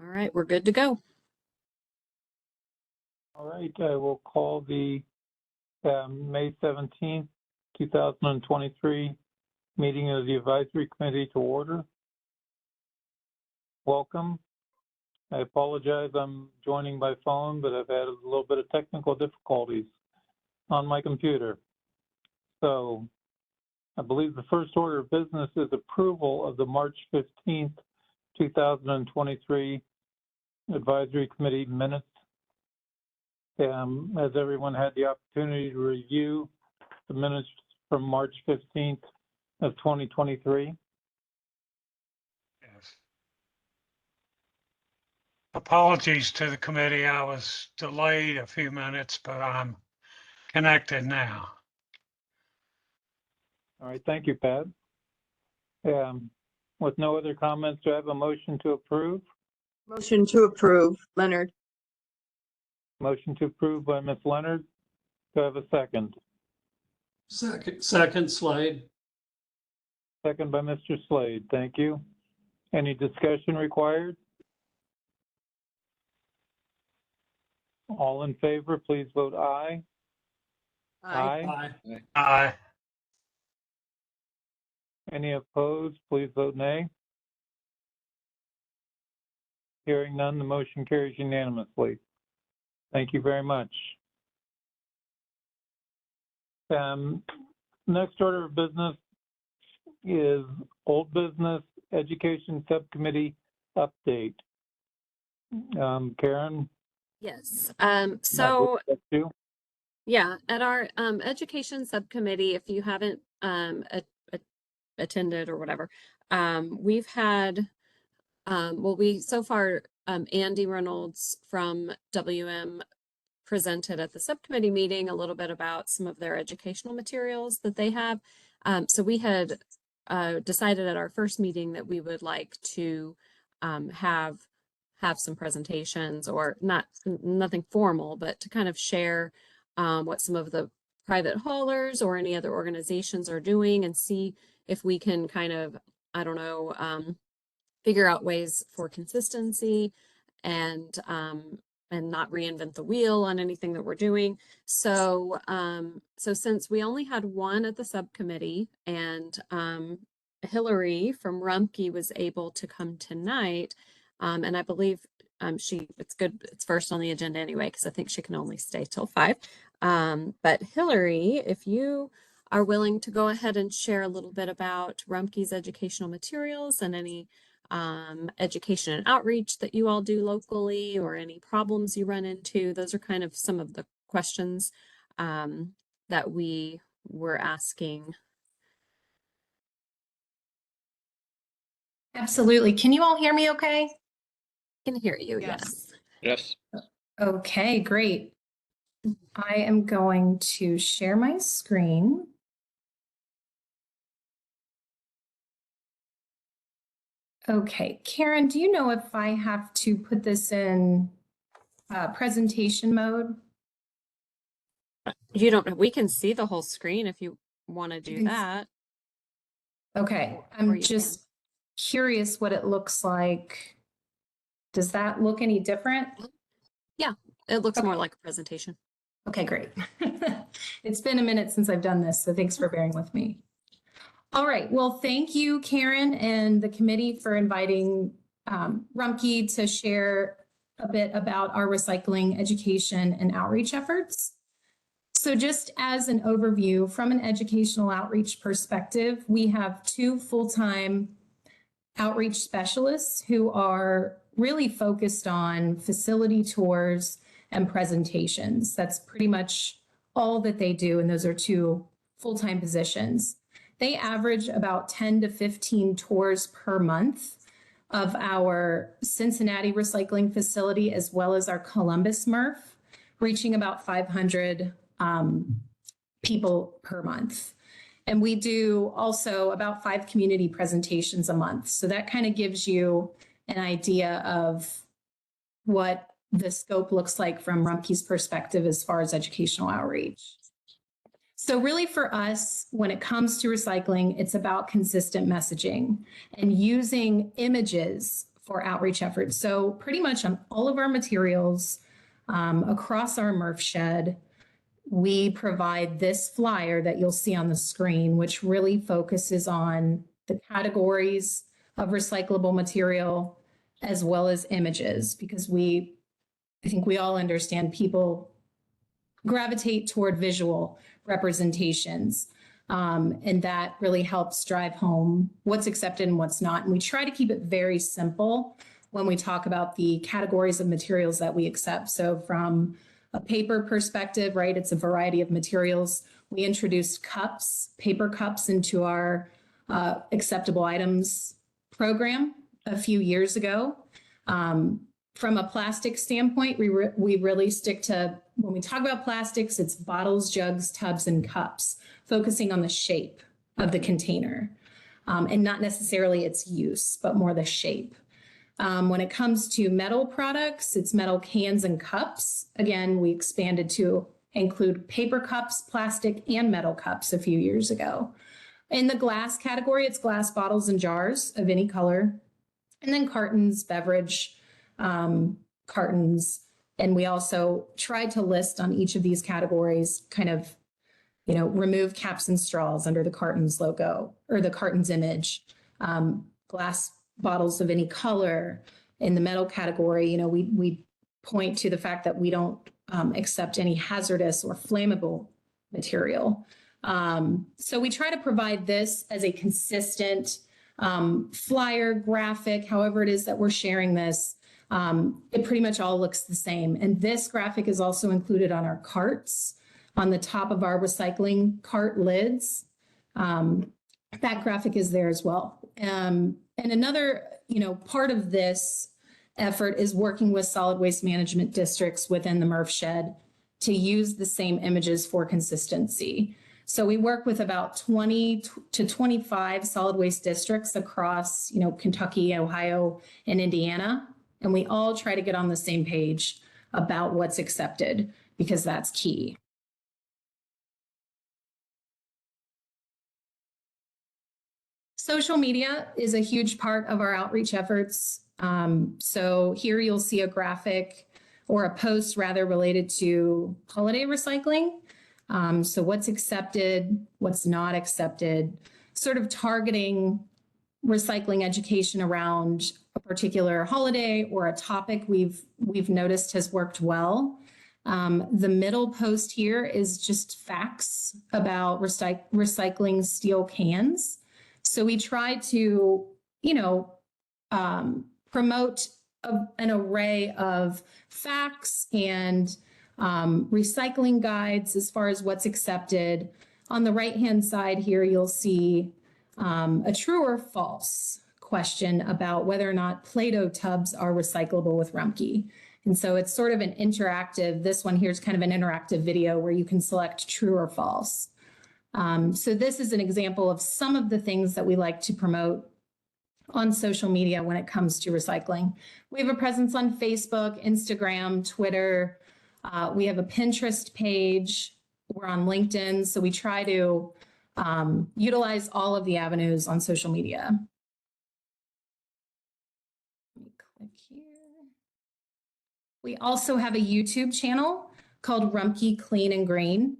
All right, we're good to go. All right, I will call the May 17th, 2023 meeting of the Advisory Committee to order. Welcome. I apologize, I'm joining by phone, but I've had a little bit of technical difficulties on my computer. So I believe the first order of business is approval of the March 15th, 2023 Advisory Committee minutes. Has everyone had the opportunity to review the minutes from March 15th of 2023? Yes. Apologies to the committee. I was delayed a few minutes, but I'm connected now. All right, thank you, Pat. With no other comments, do I have a motion to approve? Motion to approve, Leonard. Motion to approve by Ms. Leonard. Do I have a second? Second, Slade. Second by Mr. Slade. Thank you. Any discussion required? All in favor, please vote aye. Aye. Aye. Any opposed, please vote nay. Hearing none, the motion carries unanimously. Thank you very much. Next order of business is old business education subcommittee update. Karen? Yes. So yeah, at our education subcommittee, if you haven't attended or whatever, we've had so far Andy Reynolds from WM presented at the subcommittee meeting a little bit about some of their educational materials that they have. So we had decided at our first meeting that we would like to have some presentations, or nothing formal, but to kind of share what some of the private haulers or any other organizations are doing, and see if we can kind of, I don't know, figure out ways for consistency and not reinvent the wheel on anything that we're doing. So so since we only had one at the subcommittee, and Hillary from Rumpke was able to come tonight, and I believe it's first on the agenda anyway, because I think she can only stay till 5. But Hillary, if you are willing to go ahead and share a little bit about Rumpke's educational materials and any education and outreach that you all do locally, or any problems you run into. Those are kind of some of the questions that we were asking. Absolutely. Can you all hear me okay? I can hear you, yes. Yes. Okay, great. I am going to share my screen. Okay, Karen, do you know if I have to put this in presentation mode? You don't, we can see the whole screen if you want to do that. Okay, Or I'm you just curious what it looks like. Does that look any different? Yeah, it looks Okay. more like a presentation. Okay, great. It's been a minute since I've done this, so thanks for bearing with me. All right, well, thank you, Karen, and the committee for inviting Rumpke to share a bit about our recycling education and outreach efforts. So just as an overview, from an educational outreach perspective, we have 2 full-time outreach specialists who are really focused on facility tours and presentations. That's pretty much all that they do, and those are 2 full-time positions. They average about 10 to 15 tours per month of our Cincinnati recycling facility, as well as our Columbus MRF, reaching about 500 people per month. And we do also about 5 community presentations a month. So that kind of gives you an idea of what the scope looks like from Rumpke's perspective as far as educational outreach. So really for us, when it comes to recycling, it's about consistent messaging and using images for outreach efforts. So pretty much on all of our materials across our MRF shed, we provide this flyer that you'll see on the screen, which really focuses on the categories of recyclable material as well as images, because I think we all understand people gravitate toward visual representations. And that really helps drive home what's accepted and what's not. And we try to keep it very simple when we talk about the categories of materials that we accept. So from a paper perspective, right, it's a variety of materials. We introduced cups, paper cups, into our acceptable items program a few years ago. From a plastic standpoint, we really stick to, when we talk about plastics, it's bottles, jugs, tubs, and cups, focusing on the shape of the container and not necessarily its use, but more the shape. When it comes to metal products, it's metal cans and cups. Again, we expanded to include paper cups, plastic, and metal cups a few years ago. In the glass category, it's glass bottles and jars of any color, and then cartons, beverage cartons. And we also tried to list on each of these categories kind of, remove caps and straws under the cartons logo or the cartons image, glass bottles of any color. In the metal category, we point to the fact that we don't accept any hazardous or flammable material. So we try to provide this as a consistent flyer, graphic, however it is that we're sharing this. It pretty much all looks the same. And this graphic is also included on our carts, on the top of our recycling cart lids. That graphic is there as well. And another, part of this effort is working with solid waste management districts within the MRF shed to use the same images for consistency. So we work with about 20 to 25 solid waste districts across, Kentucky, Ohio, and Indiana. And we all try to get on the same page about what's accepted, because that's key. Social media is a huge part of our outreach efforts. So here you'll see a graphic or a post rather related to holiday recycling. So what's accepted, what's not accepted, sort of targeting recycling education around a particular holiday or a topic we've noticed has worked well. The middle post here is just facts about recycling steel cans. So we try to, promote an array of facts and recycling guides as far as what's accepted. On the right-hand side here, you'll see a true or false question about whether or not Play-Doh tubs are recyclable with Rumpke. And so it's sort of an interactive, this one here is kind of an interactive video where you can select true or false. So this is an example of some of the things that we like to promote on social media when it comes to recycling. We have a presence on Facebook, Instagram, Twitter. We have a Pinterest page. We're on LinkedIn. So we try to utilize all of the avenues on social media. Let me click here. We also have a YouTube channel called Rumpke Clean and Green.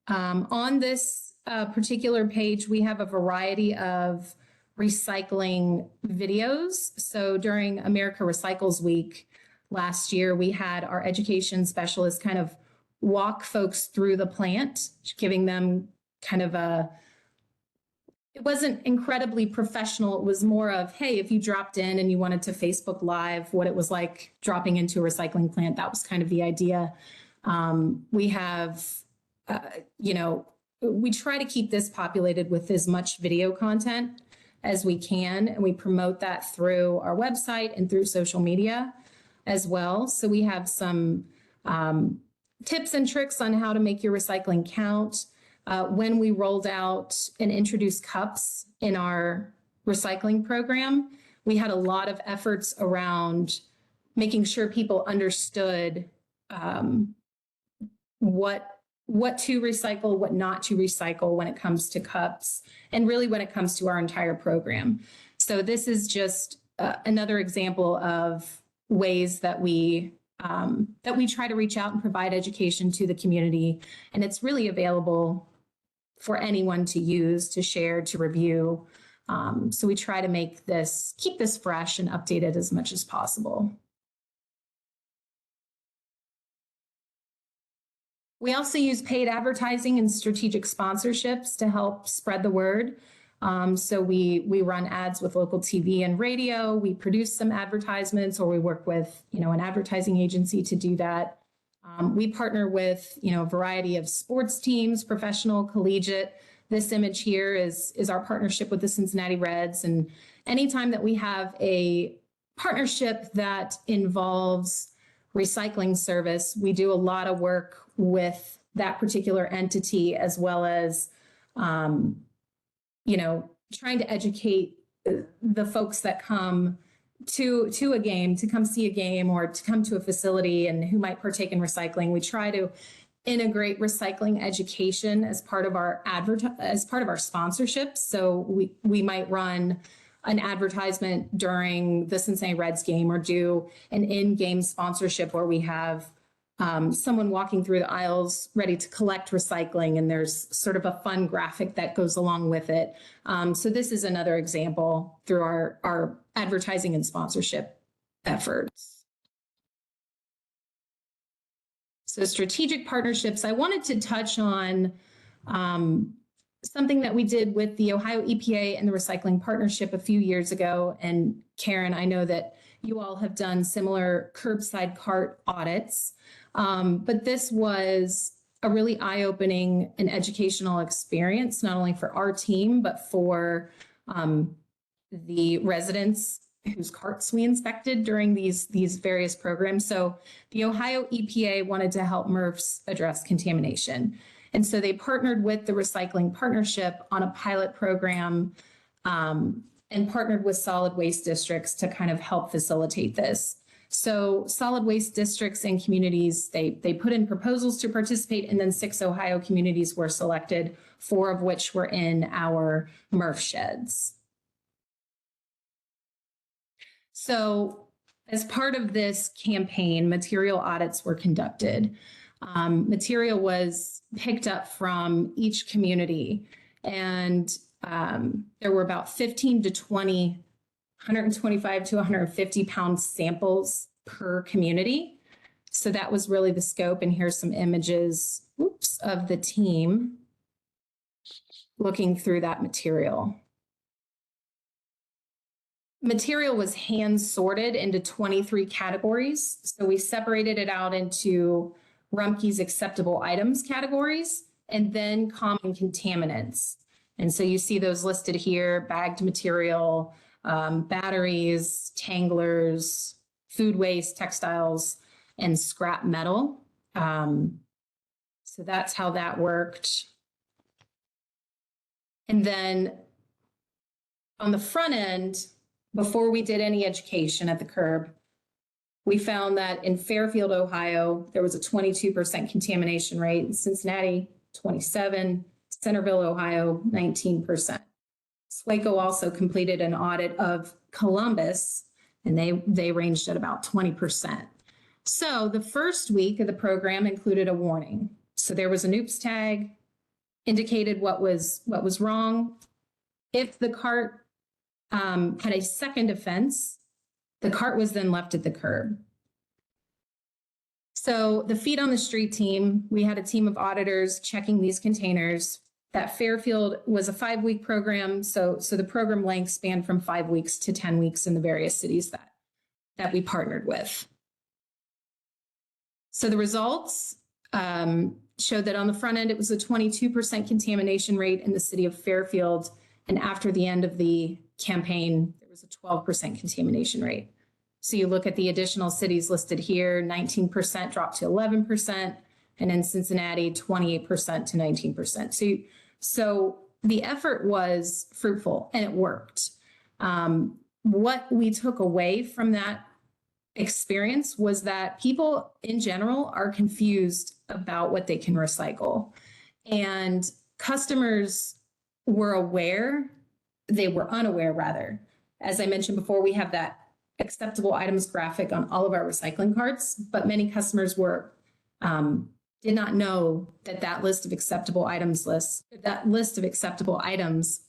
On this particular page, we have a variety of recycling videos. So during America Recycles Week last year, we had our education specialists kind of walk folks through the plant, giving them kind of it wasn't incredibly professional. It was more of, hey, if you dropped in and you wanted to Facebook Live what it was like dropping into a recycling plant, that was kind of the idea. We have, we try to keep this populated with as much video content as we can, and we promote that through our website and through social media as well. So we have some tips and tricks on how to make your recycling count. When we rolled out and introduced cups in our recycling program, we had a lot of efforts around making sure people understood what to recycle, what not to recycle when it comes to cups, and really when it comes to our entire program. So this is just another example of ways that we try to reach out and provide education to the community. And it's really available for anyone to use, to share, to review. So we try to keep this fresh and updated as much as possible. We also use paid advertising and strategic sponsorships to help spread the word. So we run ads with local TV and radio. We produce some advertisements, or we work with, an advertising agency to do that. We partner with, a variety of sports teams, professional, collegiate. This image here is our partnership with the Cincinnati Reds. And anytime that we have a partnership that involves recycling service, we do a lot of work with that particular entity, as well as, trying to educate the folks that come to a game, to come see a game, or to come to a facility and who might partake in recycling. We try to integrate recycling education as part of our sponsorships. So we might run an advertisement during the Cincinnati Reds game, or do an in-game sponsorship where we have someone walking through the aisles ready to collect recycling, and there's sort of a fun graphic that goes along with it. So this is another example through our advertising and sponsorship efforts. So strategic partnerships, I wanted to touch on something that we did with the Ohio EPA and the Recycling Partnership a few years ago. And Karen, I know that you all have done similar curbside cart audits, but this was a really eye-opening and educational experience, not only for our team, but for the residents whose carts we inspected during these various programs. So the Ohio EPA wanted to help MRFs address contamination. And so they partnered with the Recycling Partnership on a pilot program, and partnered with solid waste districts to kind of help facilitate this. So solid waste districts and communities, they put in proposals to participate, and then 6 Ohio communities were selected, 4 of which were in our MRF sheds. So as part of this campaign, material audits were conducted. Material was picked up from each community, and there were about 15 to 20, 125 to 150 pound samples per community. So that was really the scope. And here's some images, of the team looking through that material. Material was hand sorted into 23 categories. So we separated it out into Rumpke's acceptable items categories, and then common contaminants. And so you see those listed here: bagged material, batteries, tanglers, food waste, textiles, and scrap metal. So that's how that worked. And then on the front end, before we did any education at the curb, we found that in Fairfield, Ohio, there was a 22% contamination rate. In Cincinnati, 27%. Centerville, Ohio, 19%. SWACO also completed an audit of Columbus, and they ranged at about 20%. So the first week of the program included a warning. So there was an oops tag, indicated what was wrong. If the cart had a second offense, the cart was then left at the curb. So the Feet on the Street team, we had a team of auditors checking these containers. That Fairfield was a 5-week program. So the program length spanned from 5 weeks to 10 weeks in the various cities that we partnered with. So the results showed that on the front end, it was a 22% contamination rate in the city of Fairfield. And after the end of the campaign, there was a 12% contamination rate. So you look at the additional cities listed here, 19% dropped to 11%, and in Cincinnati, 28% to 19%. So the effort was fruitful and it worked. What we took away from that experience was that people in general are confused about what they can recycle. And customers were unaware rather, As I mentioned before, we have that acceptable items graphic on all of our recycling carts, but many customers did not know that list of acceptable items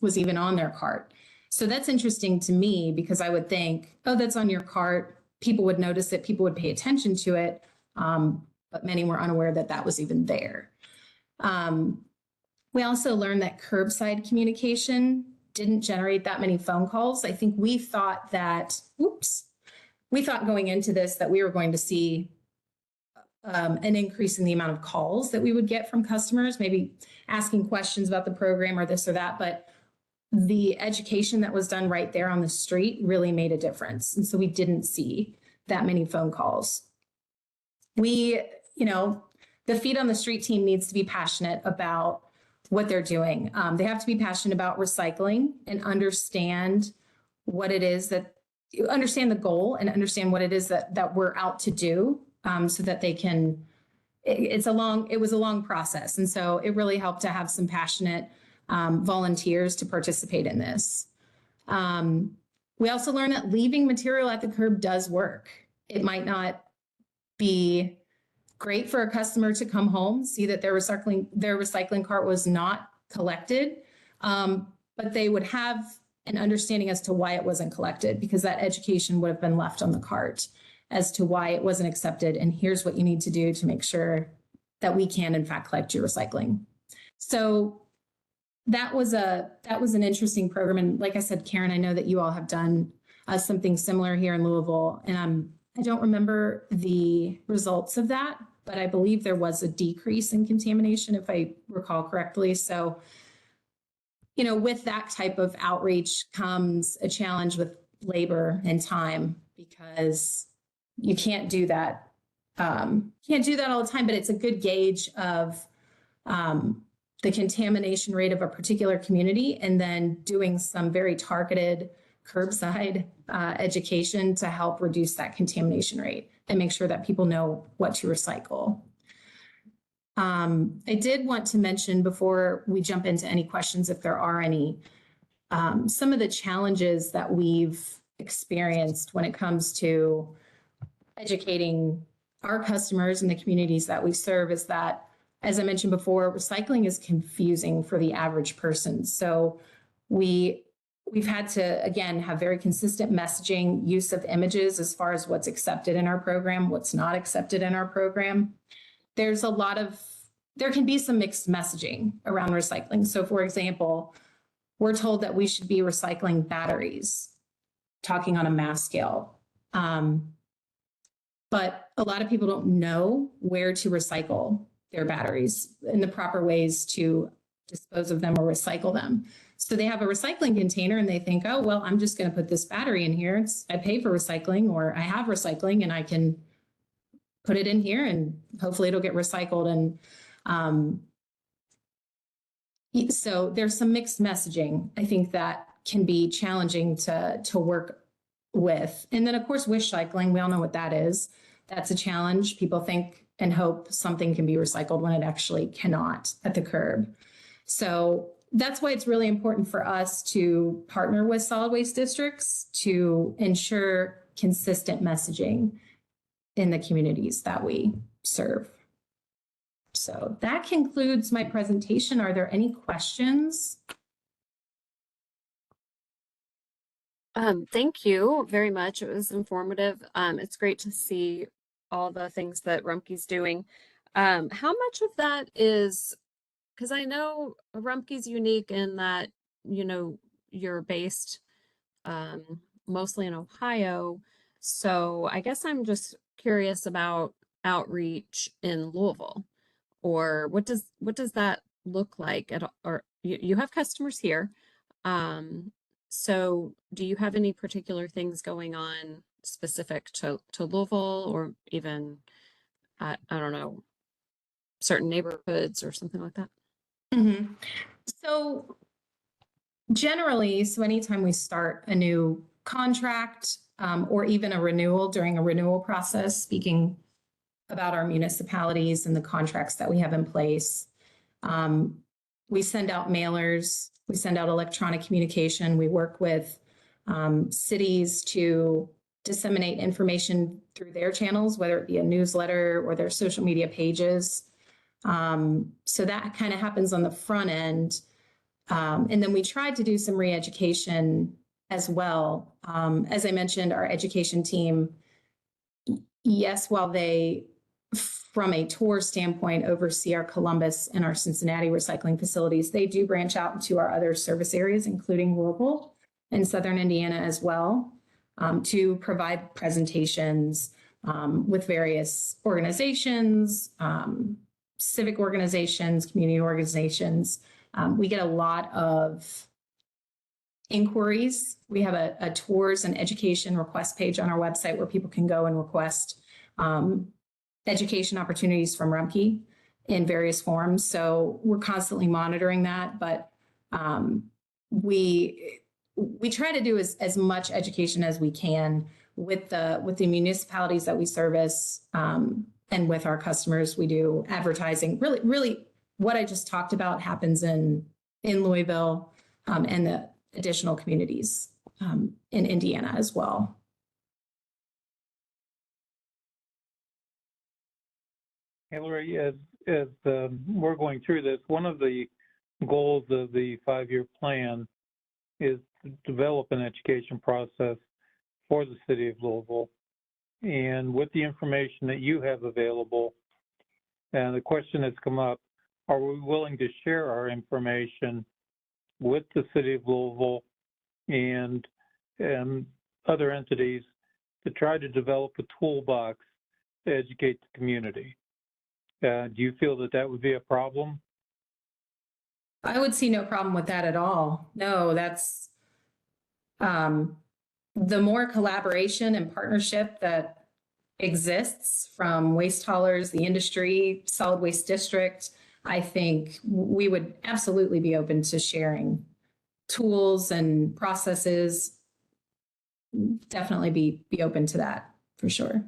was even on their cart. So that's interesting to me because I would think, oh, that's on your cart. People would notice it, people would pay attention to it, but many were unaware that was even there. We also learned that curbside communication didn't generate that many phone calls. I think we thought going into this that we were going to see an increase in the amount of calls that we would get from customers, maybe asking questions about the program or this or that, but the education that was done right there on the street really made a difference. And so we didn't see that many phone calls. The feet on the street team needs to be passionate about what they're doing. They have to be passionate about recycling and understand what it is understand the goal and understand what it is that we're out to do, so that they can, it was a long process. And so it really helped to have some passionate volunteers to participate in this. We also learned that leaving material at the curb does work. It might not be great for a customer to come home, see that their recycling cart was not collected, but they would have an understanding as to why it wasn't collected, because that education would have been left on the cart as to why it wasn't accepted. And here's what you need to do to make sure that we can in fact collect your recycling. So that was an interesting program. And like I said, Karen, I know that you all have done something similar here in Louisville, and I don't remember the results of that, but I believe there was a decrease in contamination, if I recall correctly. So, with that type of outreach comes a challenge with labor and time, because you can't do that. Can't do that all the time, but it's a good gauge of the contamination rate of a particular community, and then doing some very targeted curbside education to help reduce that contamination rate and make sure that people know what to recycle. I did want to mention, before we jump into any questions, if there are any, some of the challenges that we've experienced when it comes to educating our customers and the communities that we serve is that, as I mentioned before, recycling is confusing for the average person. So we've had to, again, have very consistent messaging, use of images as far as what's accepted in our program, what's not accepted in our program. There can be some mixed messaging around recycling. So for example, we're told that we should be recycling batteries, talking on a mass scale. But a lot of people don't know where to recycle their batteries and the proper ways to dispose of them or recycle them. So they have a recycling container and they think, oh, well, I'm just going to put this battery in here. I pay for recycling, or I have recycling and I can put it in here and hopefully it'll get recycled. And so there's some mixed messaging, I think, that can be challenging to work with. And then of course, wish cycling, we all know what that is. That's a challenge. People think and hope something can be recycled when it actually cannot at the curb. So that's why it's really important for us to partner with solid waste districts to ensure consistent messaging in the communities that we serve. So that concludes my presentation. Are there any questions? Thank you very much. It was informative. It's great to see all the things that Rumpke's doing. How much of that is, because I know Rumpke's unique in that, you're based mostly in Ohio. So I guess I'm just curious about outreach in Louisville, or what does that look like or you have customers here. So do you have any particular things going on specific to Louisville, or even, I don't know, certain neighborhoods or something like that? Mm-hmm. So generally, anytime we start a new contract or even a renewal during a renewal process, speaking about our municipalities and the contracts that we have in place, we send out mailers, we send out electronic communication, we work with cities to disseminate information through their channels, whether it be a newsletter or their social media pages. So that kind of happens on the front end. And then we tried to do some re-education as well. As I mentioned, our education team, yes, while they, from a tour standpoint, oversee our Columbus and our Cincinnati recycling facilities, they do branch out into our other service areas, including Louisville and Southern Indiana as well, to provide presentations with various organizations, civic organizations, community organizations. We get a lot of inquiries. We have a tours and education request page on our website where people can go and request education opportunities from Rumpke in various forms. So we're constantly monitoring that, but we try to do as much education as we can with the municipalities that we service, and with our customers. We do advertising. Really, what I just talked about happens in Louisville and the additional communities in Indiana as well. Hillary, as we're going through this, one of the goals of the 5-year plan is to develop an education process for the city of Louisville. And with the information that you have available, and the question has come up, are we willing to share our information with the city of Louisville and other entities to try to develop a toolbox to educate the community? Do you feel that that would be a problem? I would see no problem with that at all. No, that's the more collaboration and partnership that exists from waste haulers, the industry, solid waste district, I think we would absolutely be open to sharing tools and processes. Definitely be open to that for sure.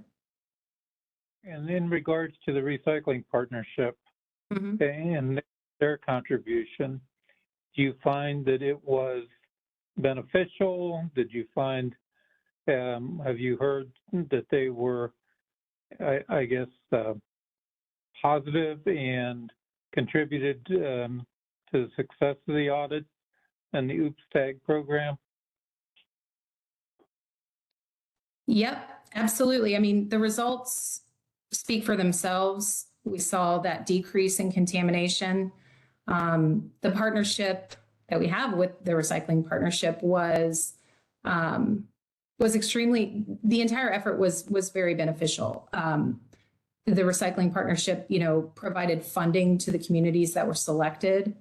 And in regards to the recycling partnership and their contribution, do you find that it was beneficial? Did you find, have you heard that they were, I guess, positive and contributed to the success of the audit and the OOPS tag program? Yep, absolutely. I mean, the results speak for themselves. We saw that decrease in contamination. The partnership that we have with the recycling partnership was extremely, the entire effort was very beneficial. The recycling partnership, provided funding to the communities that were selected.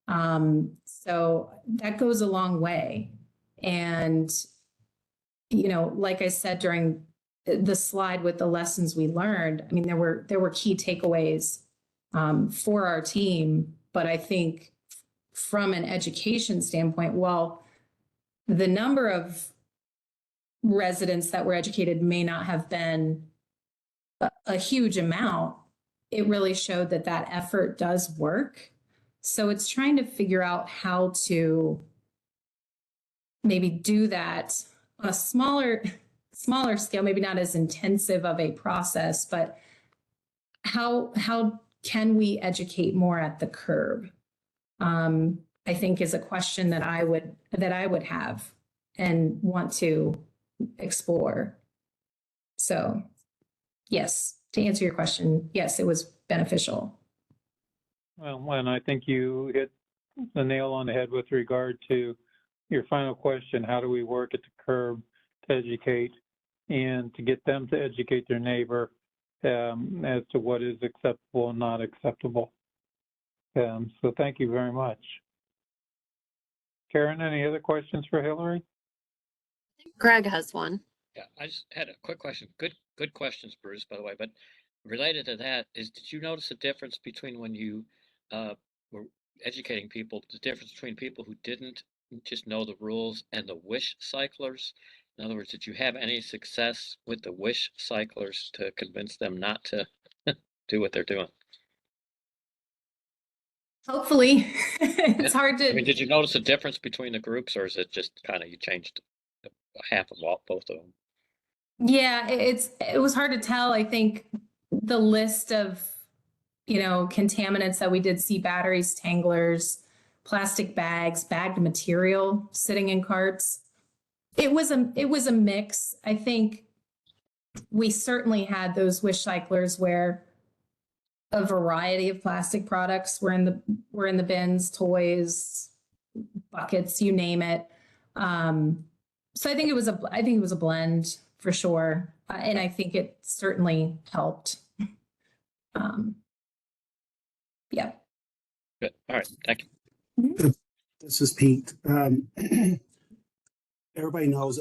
So that goes a long way. And, like I said during the slide with the lessons we learned, I mean, there were key takeaways for our team, but I think from an education standpoint, while the number of residents that were educated may not have been a huge amount, it really showed that effort does work. So it's trying to figure out how to maybe do that on a smaller scale, maybe not as intensive of a process, but how can we educate more at the curb? I think is a question that I would have and want to explore. So yes, to answer your question, yes, it was beneficial. Well, and I think you hit the nail on the head with regard to your final question: how do we work at the curb to educate and to get them to educate their neighbor as to what is acceptable and not acceptable? So thank you very much. Karen, any other questions for Hillary? Greg has one. Yeah, I just had a quick question. Good questions, Bruce, by the way. But related to that is, did you notice a difference between when you were educating people, the difference between people who didn't just know the rules and the wish cyclers? In other words, did you have any success with the wish cyclers to convince them not to do what they're doing? Hopefully. It's hard to. I mean, did you notice a difference between the groups, or is it just kind of you changed the half of both of them. Yeah, it was hard to tell. I think the list of, contaminants that we did see: batteries, tanglers, plastic bags, bagged material sitting in carts. It was a mix. I think we certainly had those wish cyclers where a variety of plastic products were in the bins, toys, buckets, you name it. So I think it was a blend for sure, and I think it certainly helped. Yeah. Good. All right. Thank you. This is Pete. Everybody knows,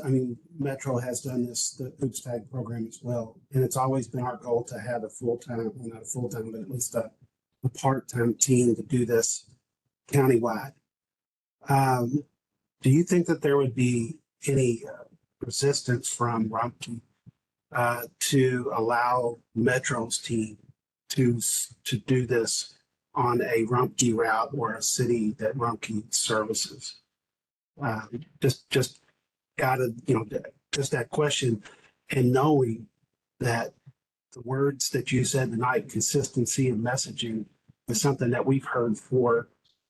Metro has done the Oops Tag program as well. And it's always been our goal to have a full-time, well, not a full-time, but at least a part-time team to do this countywide. Do you think that there would be any resistance from Rumpke to allow Metro's team to do this on a Rumpke route or a city that Rumpke services? Just that question, and knowing that the words that you said tonight, consistency and messaging, is something that we've heard for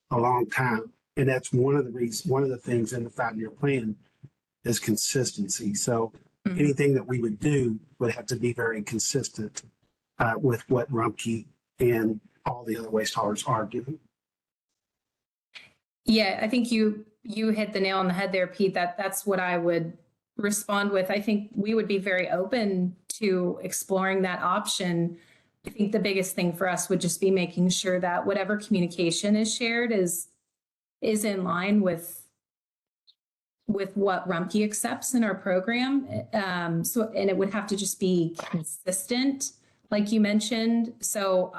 a long time. And that's one of the things in the 5-year plan is consistency. So anything that we would do would have to be very consistent with what Rumpke and all the other waste haulers are doing. Yeah, I think you hit the nail on the head there, Pete. That's what I would respond with. I think we would be very open to exploring that option. I think the biggest thing for us would just be making sure that whatever communication is shared is in line with what Rumpke accepts in our program. And it would have to just be consistent, like you mentioned. So,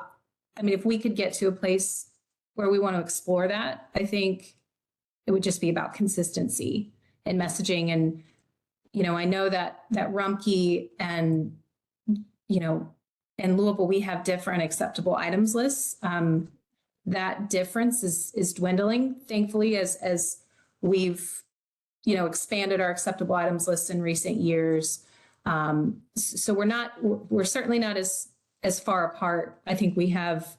if we could get to a place where we want to explore that, I think it would just be about consistency and messaging. And, I know that Rumpke and Louisville, we have different acceptable items lists. That difference is dwindling, thankfully, as we've, expanded our acceptable items list in recent years. So we're certainly not as far apart. I think we have,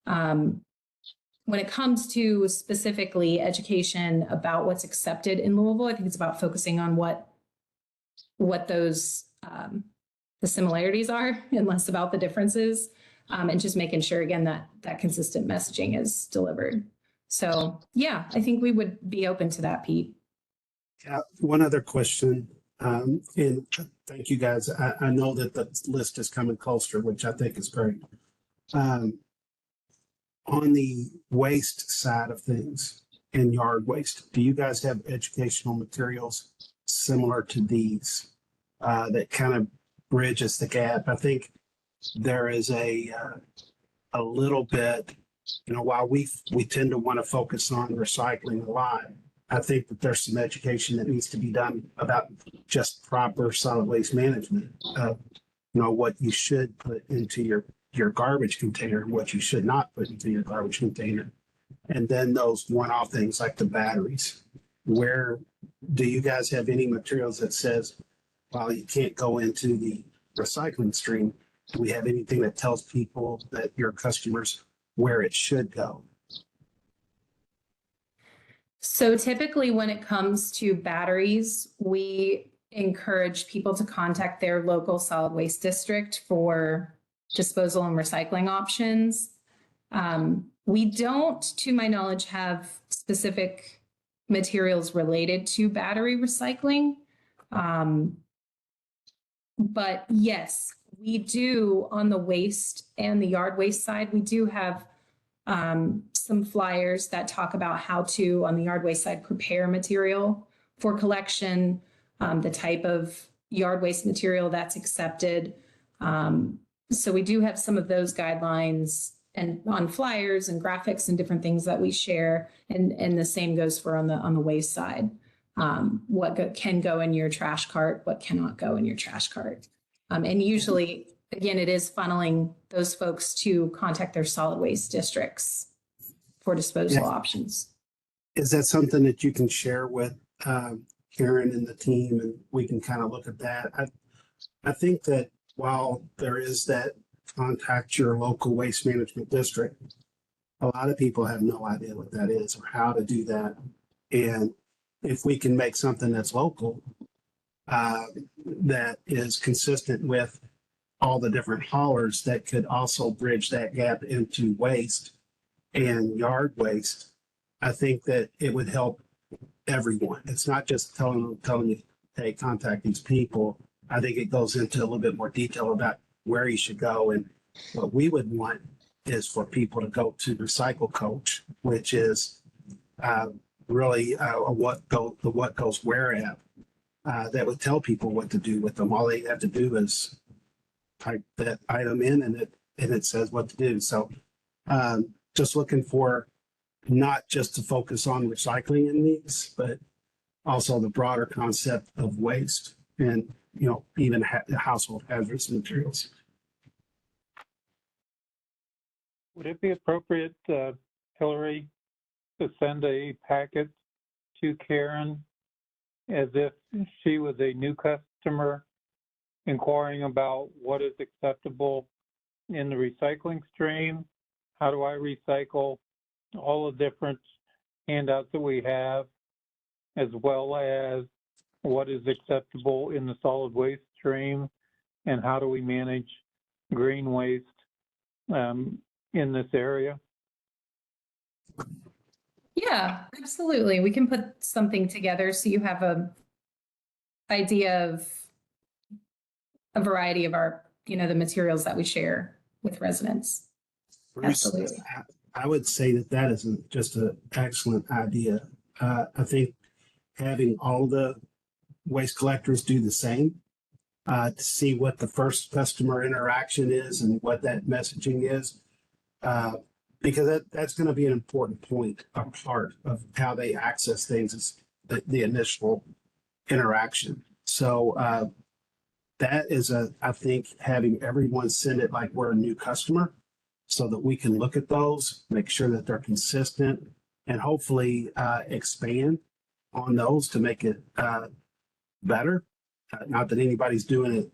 when it comes to specifically education about what's accepted in Louisville, I think it's about focusing on what those the similarities are and less about the differences, and just making sure again that consistent messaging is delivered. So yeah, I think we would be open to that, Pete. One other question, and thank you guys. I know that the list is coming closer, which I think is great. On the waste side of things and yard waste, do you guys have educational materials similar to these that kind of bridges the gap? I think there is a little bit, while we tend to want to focus on recycling a lot, I think that there's some education that needs to be done about just proper solid waste management. What you should put into your garbage container and what you should not put into your garbage container. And then those one-off things like the batteries. Where do you guys have any materials that says, well, you can't go into the recycling stream? Do we have anything that tells people, that your customers, where it should go? So typically when it comes to batteries, we encourage people to contact their local solid waste district for disposal and recycling options. We don't, to my knowledge, have specific materials related to battery recycling. But yes, we do on the waste and the yard waste side, we do have some flyers that talk about how to, on the yard waste side, prepare material for collection, the type of yard waste material that's accepted. So we do have some of those guidelines and on flyers and graphics and different things that we share. And the same goes for on the waste side. What can go in your trash cart, what cannot go in your trash cart. And usually, again, it is funneling those folks to contact their solid waste districts for disposal options. Is that something that you can share with Karen and the team, and we can kind of look at that. I think that while there is that contact your local waste management district, a lot of people have no idea what that is or how to do that. And if we can make something that's local, that is consistent with all the different haulers that could also bridge that gap into waste and yard waste, I think that it would help everyone. It's not just telling you, hey, contact these people. I think it goes into a little bit more detail about where you should go. And what we would want is for people to go to Recycle Coach, which is really a what goes where app that would tell people what to do with them. All they have to do is type that item in, and it says what to do. So just looking for not just to focus on recycling in these, but also the broader concept of waste and, even household hazardous materials. Would it be appropriate, Hillary, to send a packet to Karen as if she was a new customer inquiring about what is acceptable in the recycling stream? How do I recycle? All the different handouts that we have, as well as what is acceptable in the solid waste stream, and how do we manage green waste in this area? Yeah, absolutely. We can put something together so you have a idea of a variety of our, the materials that we share with residents. Bruce, Absolutely. I would say that is just an excellent idea. I think having all the waste collectors do the same to see what the first customer interaction is and what that messaging is, because that's going to be an important point, a part of how they access things is the initial interaction. So that is I think having everyone send it like we're a new customer, so that we can look at those, make sure that they're consistent, and hopefully expand on those to make it better. Not that anybody's doing it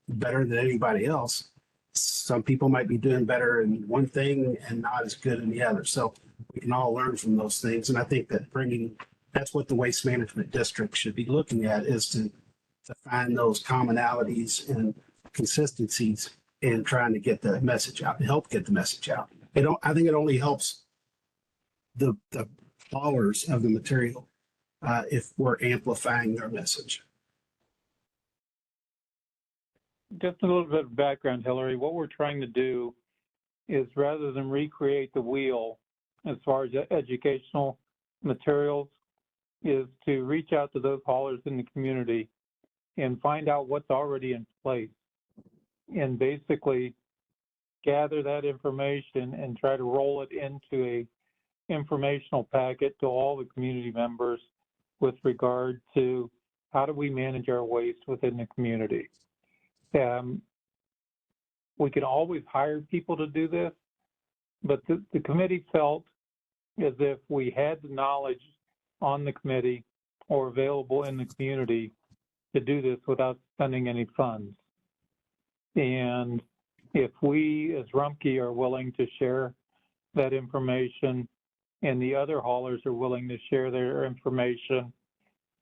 better than anybody else. Some people might be doing better in one thing and not as good in the other. So we can all learn from those things. And I think that that's what the waste management district should be looking at, is to find those commonalities and consistencies in trying to get the message out, to help get the message out. I think it only helps the haulers of the material if we're amplifying their message. Just a little bit of background, Hillary. What we're trying to do is, rather than recreate the wheel as far as educational materials, is to reach out to those haulers in the community and find out what's already in place, and basically gather that information and try to roll it into a informational packet to all the community members with regard to how do we manage our waste within the community. We can always hire people to do this, but the committee felt as if we had the knowledge on the committee or available in the community to do this without spending any funds. And if we as Rumpke are willing to share that information, and the other haulers are willing to share their information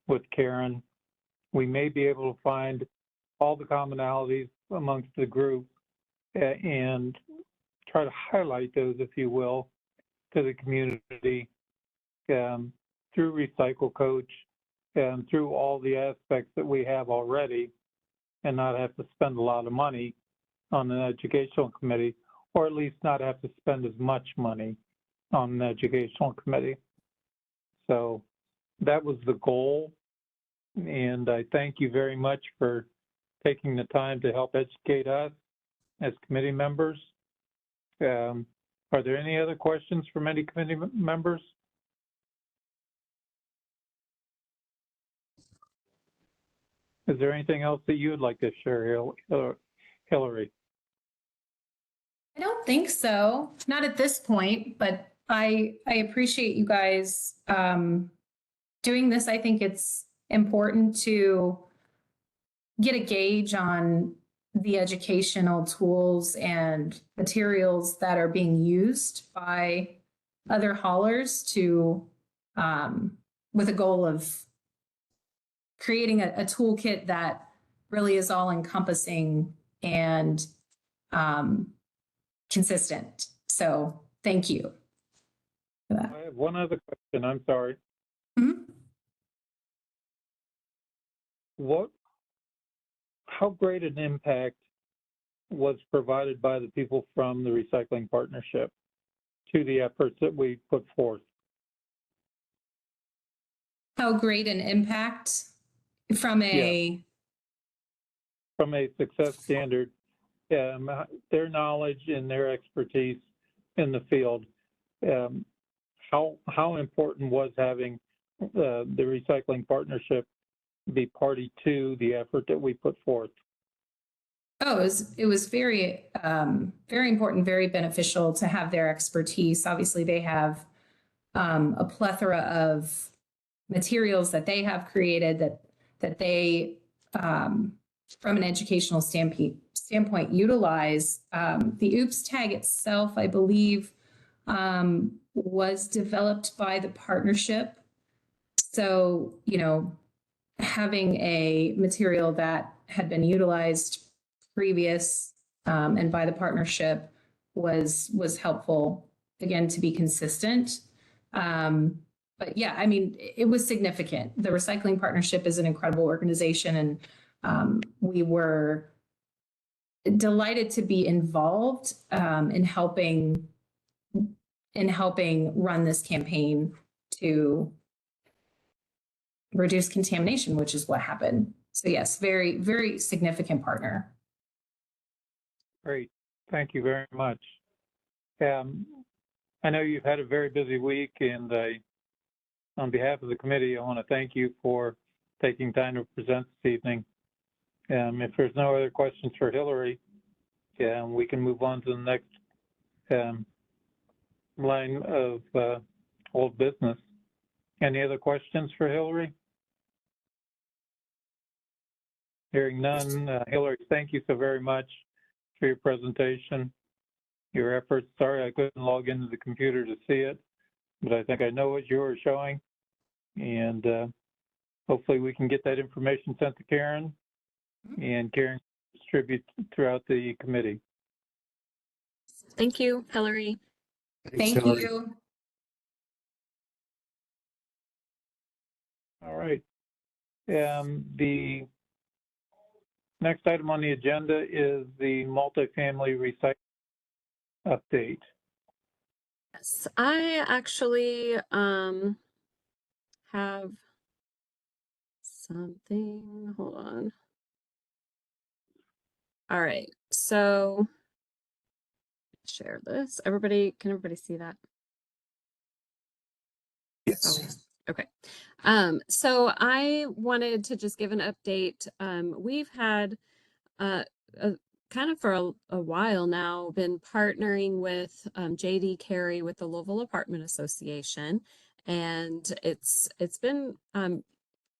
with Karen, we may be able to find all the commonalities amongst the group and try to highlight those, if you will, to the community through Recycle Coach and through all the aspects that we have already, and not have to spend a lot of money on an educational committee, or at least not have to spend as much money on an educational committee. So that was the goal. And I thank you very much for taking the time to help educate us as committee members. Are there any other questions from any committee members? Is there anything else that you would like to share, Hillary? I don't think so. Not at this point, but I appreciate you guys doing this. I think it's important to get a gauge on the educational tools and materials that are being used by other haulers to, with a goal of creating a toolkit that really is all encompassing and consistent. So thank you for that. I have one other question. I'm sorry. Mhm. How great an impact was provided by the people from the Recycling Partnership to the efforts that we put forth? How great an impact from a, From a success standard, their knowledge and their expertise in the field, how important was having the Recycling Partnership be party to the effort that we put forth? oh, it was very, very important, very beneficial to have their expertise. Obviously, they have a plethora of materials that they have created that they, from an educational standpoint, utilize. The OOPS tag itself, I believe, was developed by the partnership. So, you know, having a material that had been utilized previous and by the partnership was helpful, again, to be consistent. But yeah, I mean, it was significant. The Recycling Partnership is an incredible organization, and we were delighted to be involved in helping run this campaign to reduce contamination, which is what happened. So yes, very, very significant partner. Great. Thank you very much. I know you've had a very busy week, and on behalf of the committee, I want to thank you for taking time to present this evening. If there's no other questions for Hillary, we can move on to the next line of old business. Any other questions for Hillary? Hearing none. Hillary, thank you so very much for your presentation, your efforts. Sorry I couldn't log into the computer to see it, but I think I know what you were showing. And hopefully we can get that information sent to Karen, and Karen distribute throughout the committee. Thank you, Hillary. Thanks, Thank Hillary. you. All right. The next item on the agenda is the multifamily recycling update. Yes, I actually have something. Hold on. All right, so share this. Can everybody see that? Yes. Okay. So I wanted to just give an update. We've had kind of for a while now been partnering with JD Carey with the Louisville Apartment Association, and it's been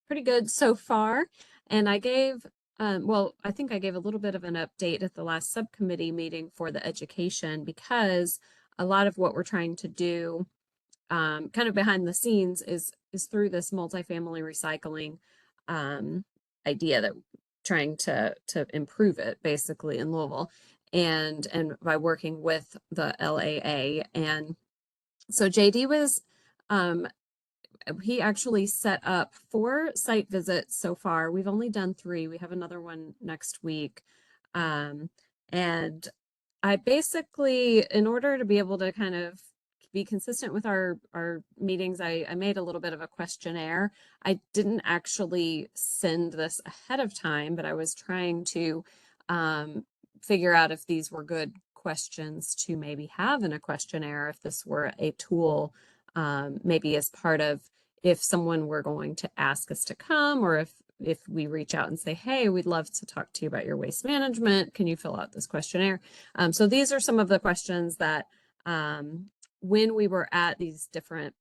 pretty good so far. And I gave I think I gave a little bit of an update at the last subcommittee meeting for the education, because a lot of what we're trying to do kind of behind the scenes is through this multifamily recycling idea that trying to improve it basically in Louisville, and by working with the LAA. And so JD was he actually set up 4 site visits so far. We've only done 3. We have another one next week. And I basically, in order to be able to kind of be consistent with our meetings, I made a little bit of a questionnaire. I didn't actually send this ahead of time, but I was trying to figure out if these were good questions to maybe have in a questionnaire, if this were a tool, maybe as part of, if someone were going to ask us to come, or if we reach out and say, hey, we'd love to talk to you about your waste management, can you fill out this questionnaire? So these are some of the questions that when we were at these different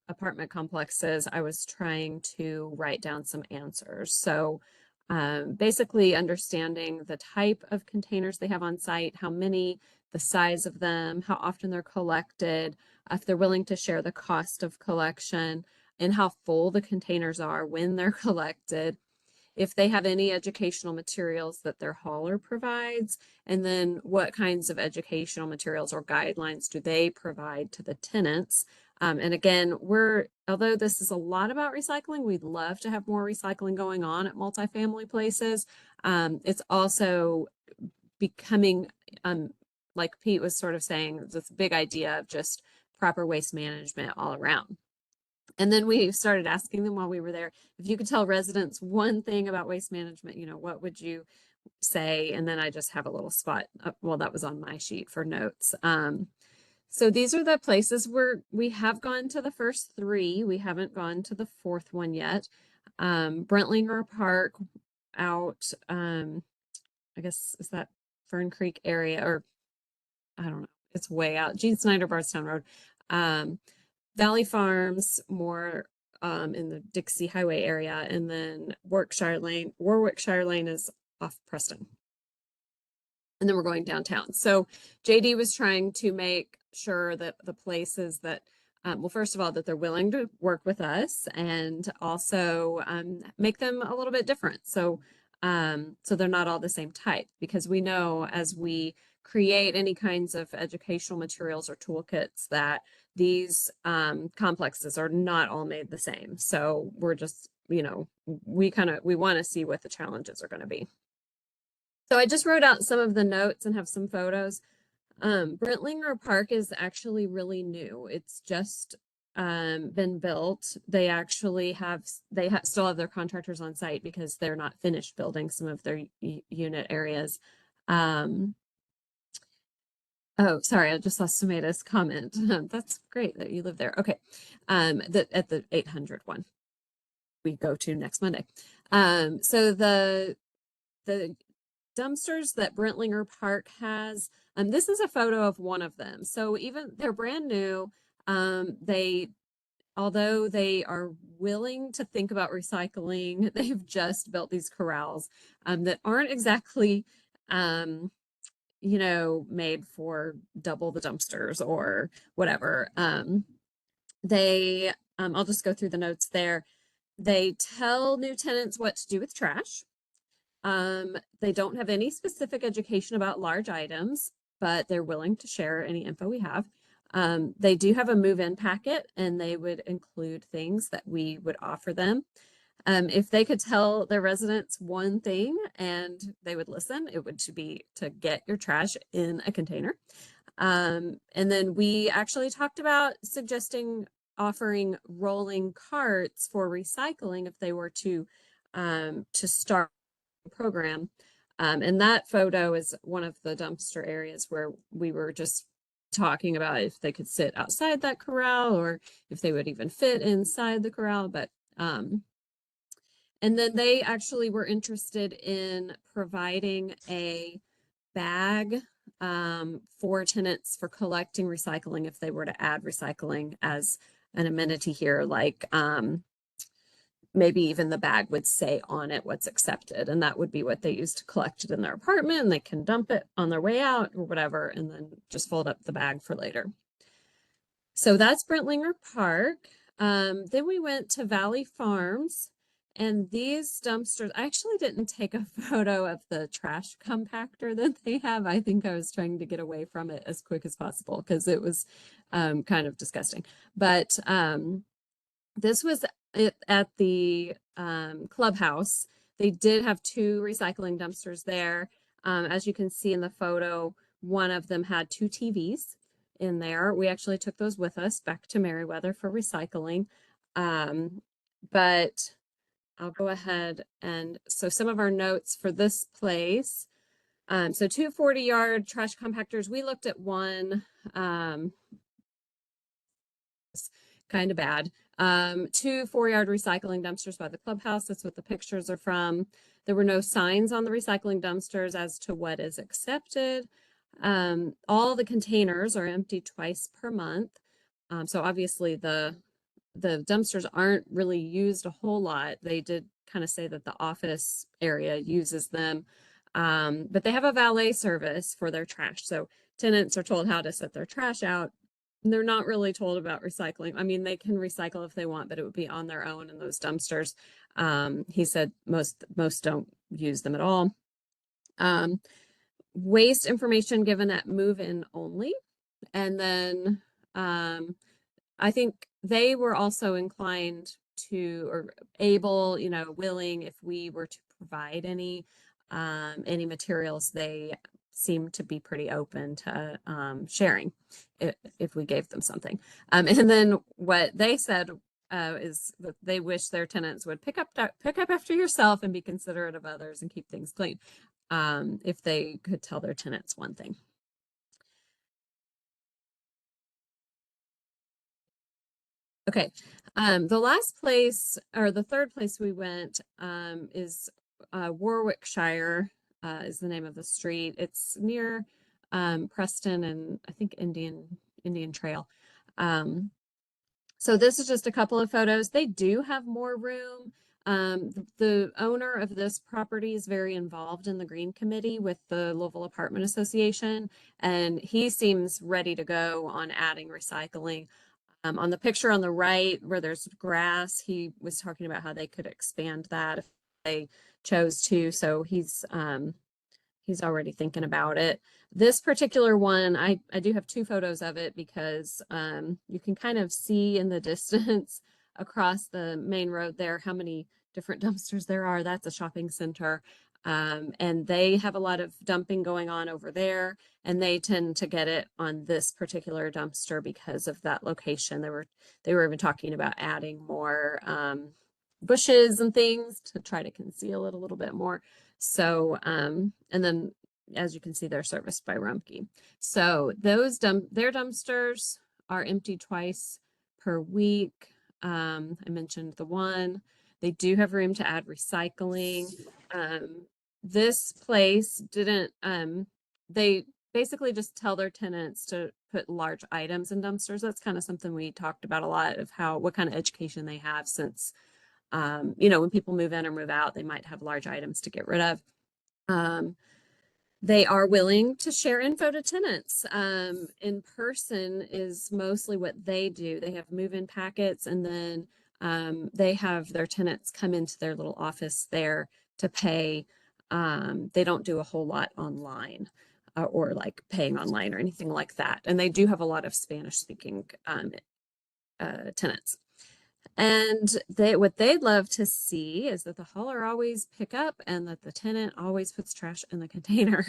apartment complexes, I was trying to write down some answers. So basically understanding the type of containers they have on site, how many, the size of them, how often they're collected, if they're willing to share the cost of collection, and how full the containers are when they're collected, if they have any educational materials that their hauler provides, and then what kinds of educational materials or guidelines do they provide to the tenants. And again, although this is a lot about recycling, we'd love to have more recycling going on at multifamily places. It's also becoming, like Pete was sort of saying, this big idea of just proper waste management all around. And then we started asking them while we were there, if you could tell residents one thing about waste management, what would you say? And then I just have a little spot. Well, that was on my sheet for notes. So these are the places where we have gone to the first 3. We haven't gone to the 4th one yet. Brentlinger Park out, I guess, is that Fern Creek area, or I don't know. It's way out. Gene Snyder, Bardstown Road. Valley Farms, more in the Dixie Highway area, and then Warwickshire Lane is off Preston. And then we're going downtown. So JD was trying to make sure that the places that, well, first of all, that they're willing to work with us, and also make them a little bit different. So, so they're not all the same type, because we know as we create any kinds of educational materials or toolkits that these complexes are not all made the same. So we're just, we want to see what the challenges are going to be. So I just wrote out some of the notes and have some photos. Brentlinger Park is actually really new. It's just been built. They actually still have their contractors on site because they're not finished building some of their unit areas. Oh, sorry, I just saw Sumaida's comment. That's great that you live there. Okay. At the 800 one we go to next Monday. So the dumpsters that Brentlinger Park has, this is a photo of one of them. So even they're brand new. Although they are willing to think about recycling, they've just built these corrals that aren't exactly made for double the dumpsters or whatever. I'll just go through the notes there. They tell new tenants what to do with trash. They don't have any specific education about large items, but they're willing to share any info we have. They do have a move-in packet, and they would include things that we would offer them. If they could tell their residents one thing and they would listen, it would be to get your trash in a container. And then we actually talked about offering rolling carts for recycling if they were to start a program. And that photo is one of the dumpster areas where we were just talking about if they could sit outside that corral or if they would even fit inside the corral. But and then they actually were interested in providing a bag for tenants for collecting recycling if they were to add recycling as an amenity here, like maybe even the bag would say on it what's accepted, and that would be what they use to collect it in their apartment, and they can dump it on their way out or whatever, and then just fold up the bag for later. So that's Brentlinger Park. Then we went to Valley Farms. And these dumpsters, I actually didn't take a photo of the trash compactor that they have. I think I was trying to get away from it as quick as possible because it was kind of disgusting. But this was at the clubhouse. They did have 2 recycling dumpsters there. As you can see in the photo, one of them had 2 TVs in there. We actually took those with us back to Meriwether for recycling. But I'll go ahead and so some of our notes for this place. So 2 40-yard trash compactors. We looked at one, it's kind of bad. 2 4-yard recycling dumpsters by the clubhouse. That's what the pictures are from. There were no signs on the recycling dumpsters as to what is accepted. All the containers are emptied twice per month. So obviously the the dumpsters aren't really used a whole lot. They did kind of say that the office area uses them. But they have a valet service for their trash. So tenants are told how to set their trash out. And they're not really told about recycling. I mean, they can recycle if they want, but it would be on their own in those dumpsters. He said most don't use them at all. Waste information given at move-in only. And then I think they were also inclined to, or able, you know, willing, if we were to provide any materials, they seem to be pretty open to sharing if we gave them something. And then what they said is that they wish their tenants would pick up after yourself and be considerate of others and keep things clean. If they could tell their tenants one thing. Okay, the last place, or the third place we went is Warwickshire is the name of the street. It's near Preston and I think Indian Trail. So this is just a couple of photos. They do have more room. The owner of this property is very involved in the Green Committee with the Louisville Apartment Association, and he seems ready to go on adding recycling. On the picture on the right where there's grass, he was talking about how they could expand that if they chose to. So he's already thinking about it. This particular one, I do have two photos of it because you can kind of see in the distance across the main road there how many different dumpsters there are. That's a shopping center. And they have a lot of dumping going on over there, and they tend to get it on this particular dumpster because of that location. They were even talking about adding more bushes and things to try to conceal it a little bit more. So and then as you can see, they're serviced by Rumpke. So those their dumpsters are emptied twice per week. I mentioned the one. They do have room to add recycling. This place didn't, they basically just tell their tenants to put large items in dumpsters. That's kind of something we talked about a lot of what kind of education they have since, you know, when people move in or move out, they might have large items to get rid of. They are willing to share info to tenants. In person is mostly what they do. They have move-in packets, and then they have their tenants come into their little office there to pay. They don't do a whole lot online or like paying online or anything like that. And they do have a lot of Spanish-speaking tenants. And what they'd love to see is that the hauler always pick up and that the tenant always puts trash in the container.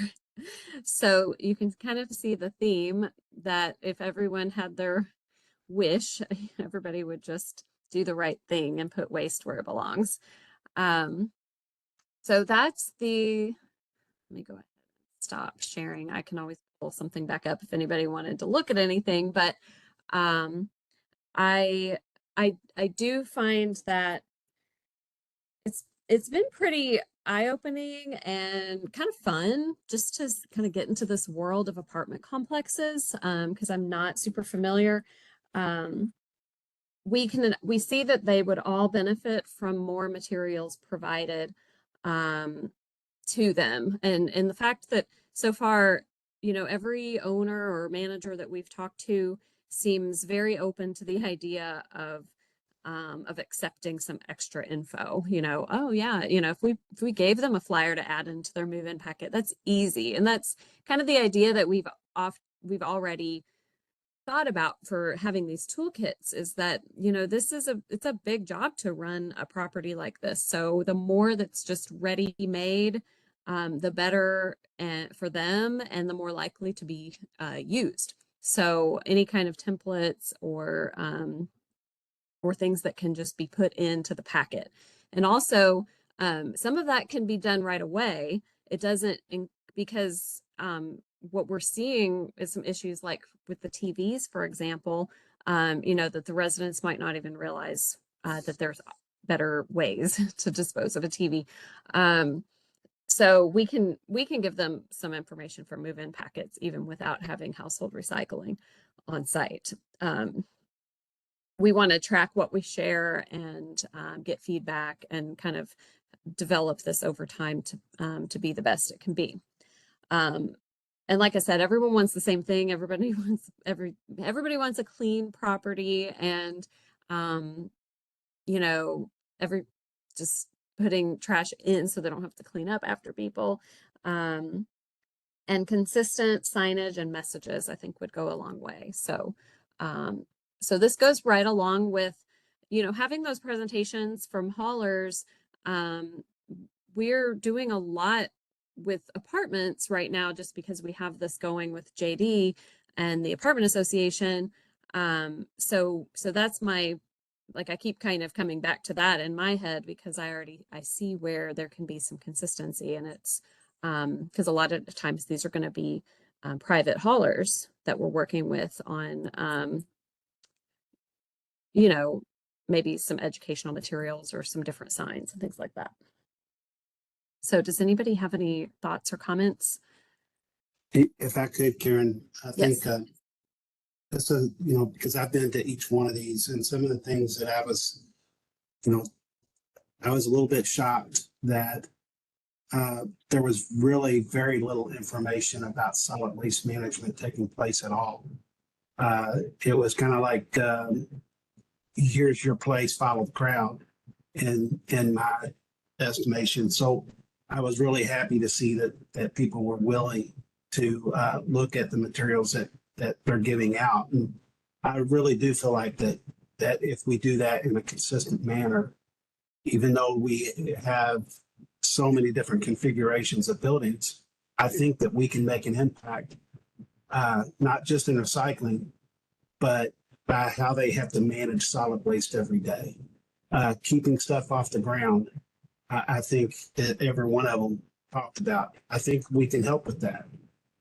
So you can kind of see the theme that if everyone had their wish, everybody would just do the right thing and put waste where it belongs. So that's let me go ahead and stop sharing. I can always pull something back up if anybody wanted to look at anything, but I do find that it's been pretty eye-opening and kind of fun just to kind of get into this world of apartment complexes because I'm not super familiar. We see that they would all benefit from more materials provided to them, and the fact that so far, you know, every owner or manager that we've talked to seems very open to the idea of accepting some extra info. You know, oh yeah, you know, if we gave them a flyer to add into their move-in packet, that's easy, and that's kind of the idea that we've already thought about for having these toolkits, is that, you know, it's a big job to run a property like this. So the more that's just ready made, the better for them and the more likely to be used. So any kind of templates or things that can just be put into the packet. And also some of that can be done right away. It doesn't, because what we're seeing is some issues like with the TVs, for example, you know, that the residents might not even realize that there's better ways to dispose of a TV. So we can give them some information for move-in packets even without having household recycling on site. we want to track what we share and get feedback and kind of develop this over time to be the best it can be. And like I said, everyone wants the same thing. Everybody wants a clean property, and you know, just putting trash in so they don't have to clean up after people. And consistent signage and messages, I think, would go a long way. So, so this goes right along with, you know, having those presentations from haulers. We're doing a lot with apartments right now, just because we have this going with JD and the apartment association. So that's like, I keep kind of coming back to that in my head, because I see where there can be some consistency, and it's, because a lot of times these are going to be private haulers that we're working with on, you know, maybe some educational materials or some different signs and things like that. So does anybody have any thoughts or comments? If I could, Karen, I think Yes. this is, you know, because I've been to each one of these, and some of the things that I was, you know, I was a little bit shocked that there was really very little information about solid waste management taking place at all. It was kind of like, here's your place, follow the crowd, in my estimation. So I was really happy to see that people were willing to look at the materials that they're giving out. And I really do feel like that if we do that in a consistent manner, even though we have so many different configurations of buildings, I think that we can make an impact, not just in recycling, but by how they have to manage solid waste every day. Keeping stuff off the ground, I think that every one of them talked about. I think we can help with that.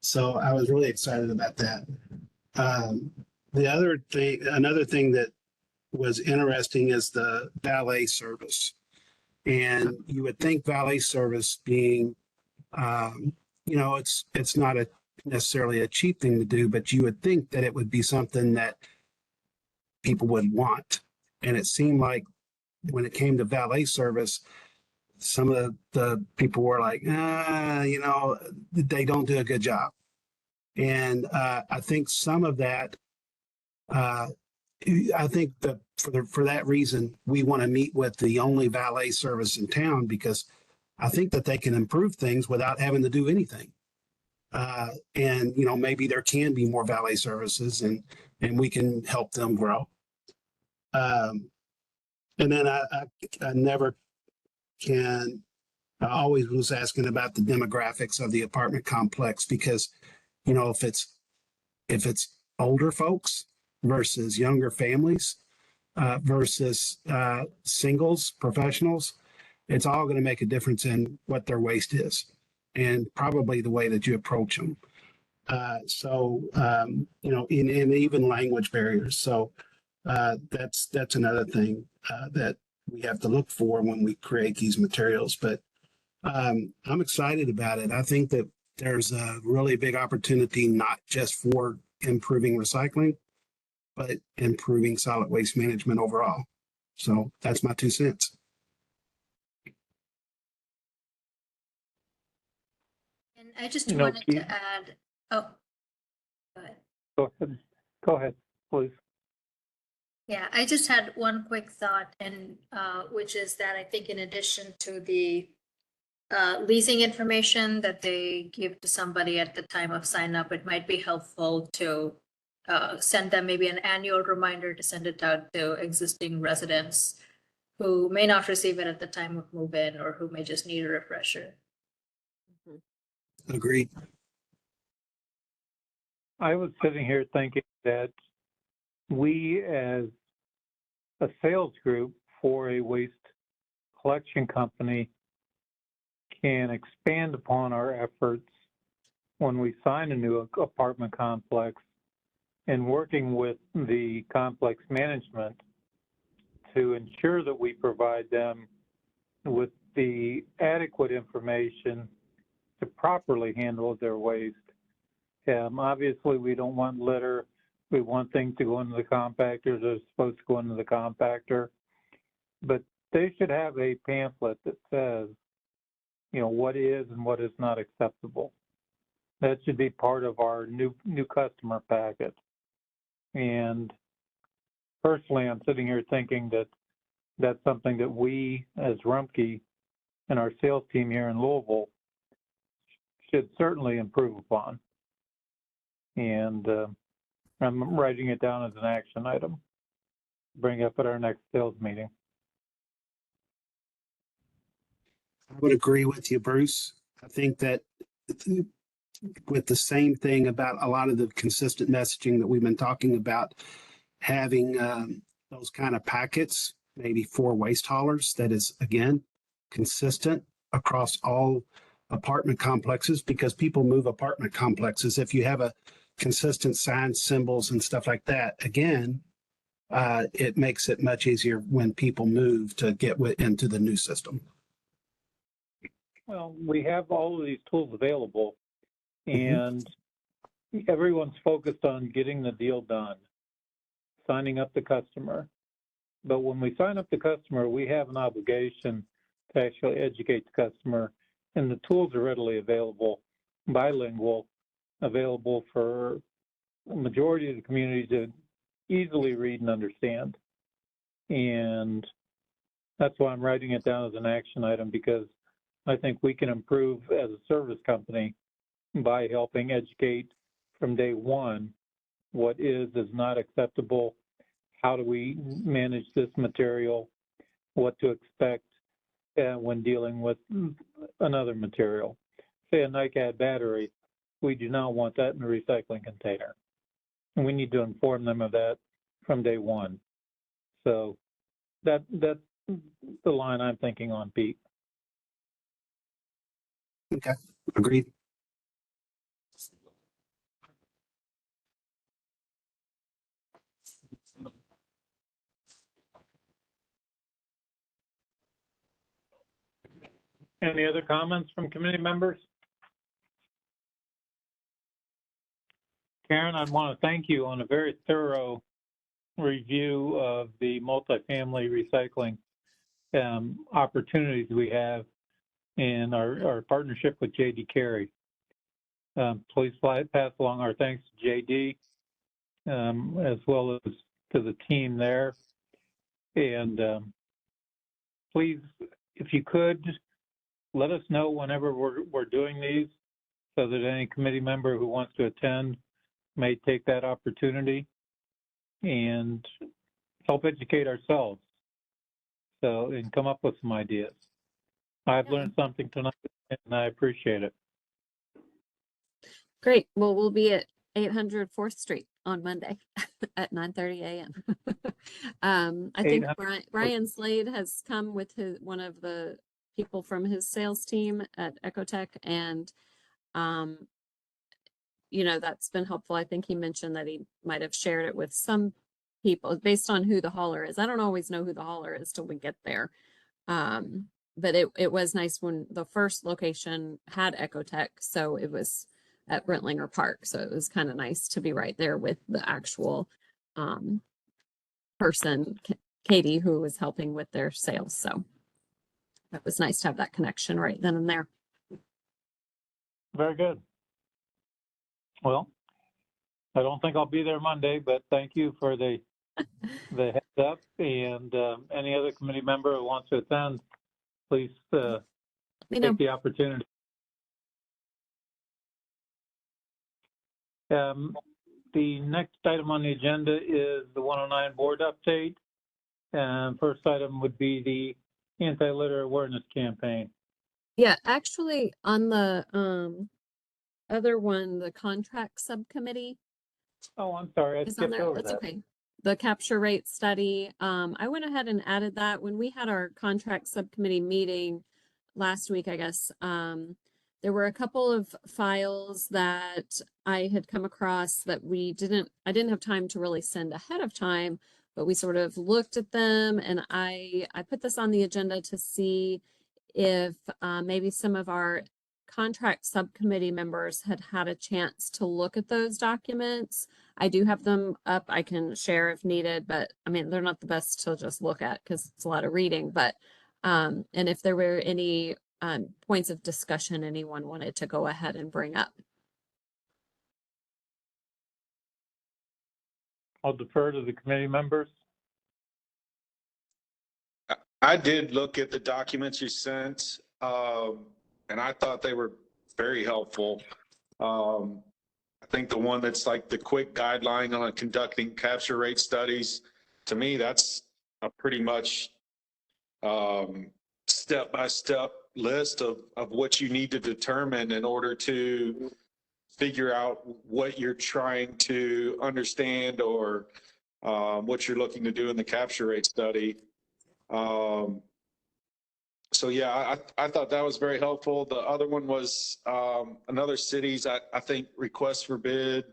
So I was really excited about that. Another thing that was interesting is the valet service. And you would think valet service being, you know, it's not necessarily a cheap thing to do, but you would think that it would be something that people would want. And it seemed like when it came to valet service, some of the people were like, you know, they don't do a good job. And I think some of that, I think that for that reason, we want to meet with the only valet service in town, because I think that they can improve things without having to do anything. And, you know, maybe there can be more valet services, and we can help them grow. And then I never can, I always was asking about the demographics of the apartment complex, because, you know, if it's older folks versus younger families, versus singles, professionals, it's all going to make a difference in what their waste is, and probably the way that you approach them. You know, in even language barriers. So that's another thing that we have to look for when we create these materials. But I'm excited about it. I think that there's a really big opportunity, not just for improving recycling, but improving solid waste management overall. So that's my 2 cents. And I just You know, wanted Keith- to add, oh, go ahead. Go ahead, please. Yeah, I just had one quick thought, and which is that I think in addition to the leasing information that they give to somebody at the time of sign up, it might be helpful to send them maybe an annual reminder to send it out to existing residents who may not receive it at the time of move-in, or who may just need a refresher. Agreed. I was sitting here thinking that we, as a sales group for a waste collection company, can expand upon our efforts when we sign a new apartment complex, and working with the complex management to ensure that we provide them with the adequate information to properly handle their waste. Obviously, we don't want litter. we want things to go into the compactors, they're supposed to go into the compactor. But they should have a pamphlet that says, you know, what is and what is not acceptable. That should be part of our new customer packet. And personally, I'm sitting here thinking that that's something that we as Rumpke and our sales team here in Louisville should certainly improve upon. And I'm writing it down as an action item. Bring up at our next sales meeting. I would agree with you, Bruce. I think that with the same thing about a lot of the consistent messaging that we've been talking about, having those kind of packets, maybe for waste haulers, that is, again, consistent across all apartment complexes, because people move apartment complexes. If you have a consistent sign, symbols, and stuff like that, again, it makes it much easier when people move to get into the new system. Well, we have all of these tools available, and everyone's focused on getting the deal done, signing up the customer. But when we sign up the customer, we have an obligation to actually educate the customer, and the tools are readily available, bilingual, available for the majority of the community to easily read and understand. And that's why I'm writing it down as an action item, because I think we can improve as a service company by helping educate from day one what is not acceptable, how do we manage this material, what to expect when dealing with another material. Say a NiCad battery, we do not want that in a recycling container. And we need to inform them of that from day one. So that's the line I'm thinking on, Pete. Okay, agreed. Any other comments from committee members? Karen, I want to thank you on a very thorough review of the multifamily recycling opportunities we have in our partnership with JD Carey. Please pass along our thanks to JD as well as to the team there. And please, if you could, let us know whenever we're doing these so that any committee member who wants to attend may take that opportunity and help educate ourselves and come up with some ideas. I've learned something tonight and I appreciate it. Great. Well, we'll be at 800 4th Street on Monday at 9:30 a.m. I think 800 Brian Slade has come with one of the people from his sales team at Ecotech, and you know, that's been helpful. I think he mentioned that he might have shared it with some people based on who the hauler is. I don't always know who the hauler is till we get there. But it was nice when the first location had Ecotech, so it was at Brentlinger Park. So it was kind of nice to be right there with the actual person, Katie, who was helping with their sales. So it was nice to have that connection right then and there. Very good. Well, I don't think I'll be there Monday, but thank you for the heads up. And any other committee member who wants to attend, please take the opportunity. The next item on the agenda is the 109 board update. And first item would be the anti-litter awareness campaign. Yeah, actually on the other one, the contract subcommittee. Oh, I'm sorry, I Is on skipped there. over That's that. okay. The capture rate study. I went ahead and added that when we had our contract subcommittee meeting last week, I guess. There were a couple of files that I had come across that I didn't have time to really send ahead of time, but we sort of looked at them, and I put this on the agenda to see if maybe some of our contract subcommittee members had had a chance to look at those documents. I do have them up. I can share if needed, but I mean, they're not the best to just look at because it's a lot of reading, but, and if there were any, points of discussion anyone wanted to go ahead and bring up. I'll defer to the committee members. I did look at the documents you sent, and I thought they were very helpful. I think the one that's like the quick guideline on conducting capture rate studies, to me, that's a pretty much step-by-step list of what you need to determine in order to figure out what you're trying to understand or what you're looking to do in the capture rate study. So yeah, I thought that was very helpful. The other one was another city's, I think, request for bid.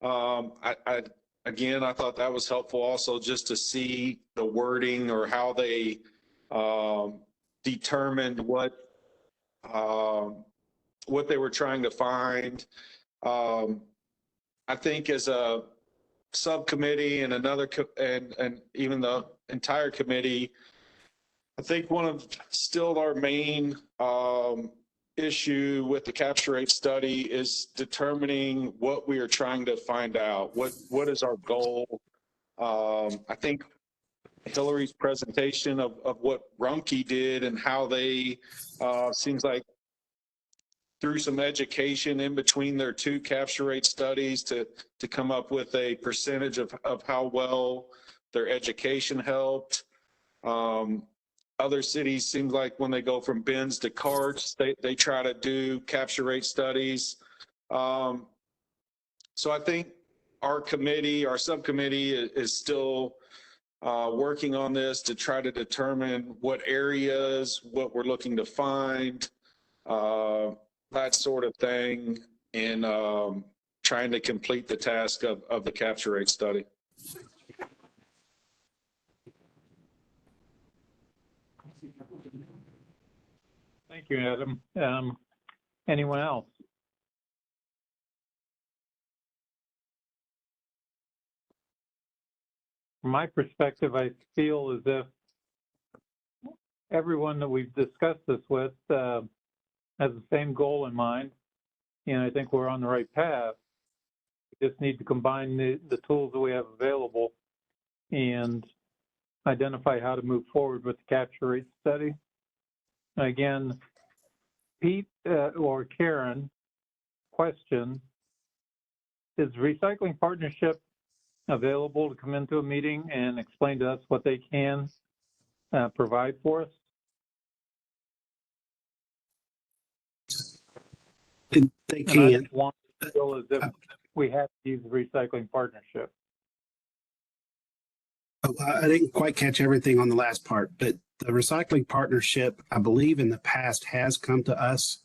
Again, I thought that was helpful also just to see the wording or how they determined what they were trying to find. I think as a subcommittee and another and even the entire committee, I think one of still our main issue with the capture rate study is determining what we are trying to find out. What is our goal? I think Hillary's presentation of what Rumpke did and how they seems like through some education in between their two capture rate studies to come up with a percentage of how well their education helped. Other cities seem like when they go from bins to carts, they try to do capture rate studies. So I think our subcommittee is still working on this to try to determine what areas, what we're looking to find, that sort of thing, in trying to complete the task of the capture rate study. Thank you, Adam. Anyone else? From my perspective, I feel as if everyone that we've discussed this with has the same goal in mind, and I think we're on the right path. We just need to combine the tools that we have available and identify how to move forward with the capture rate study. Again, Pete or Karen, question, is Recycling Partnership available to come into a meeting and explain to us what they can provide for us? They And I can. just want to feel as if we have to use the Recycling Partnership. I didn't quite catch everything on the last part, but the Recycling Partnership, I believe in the past, has come to us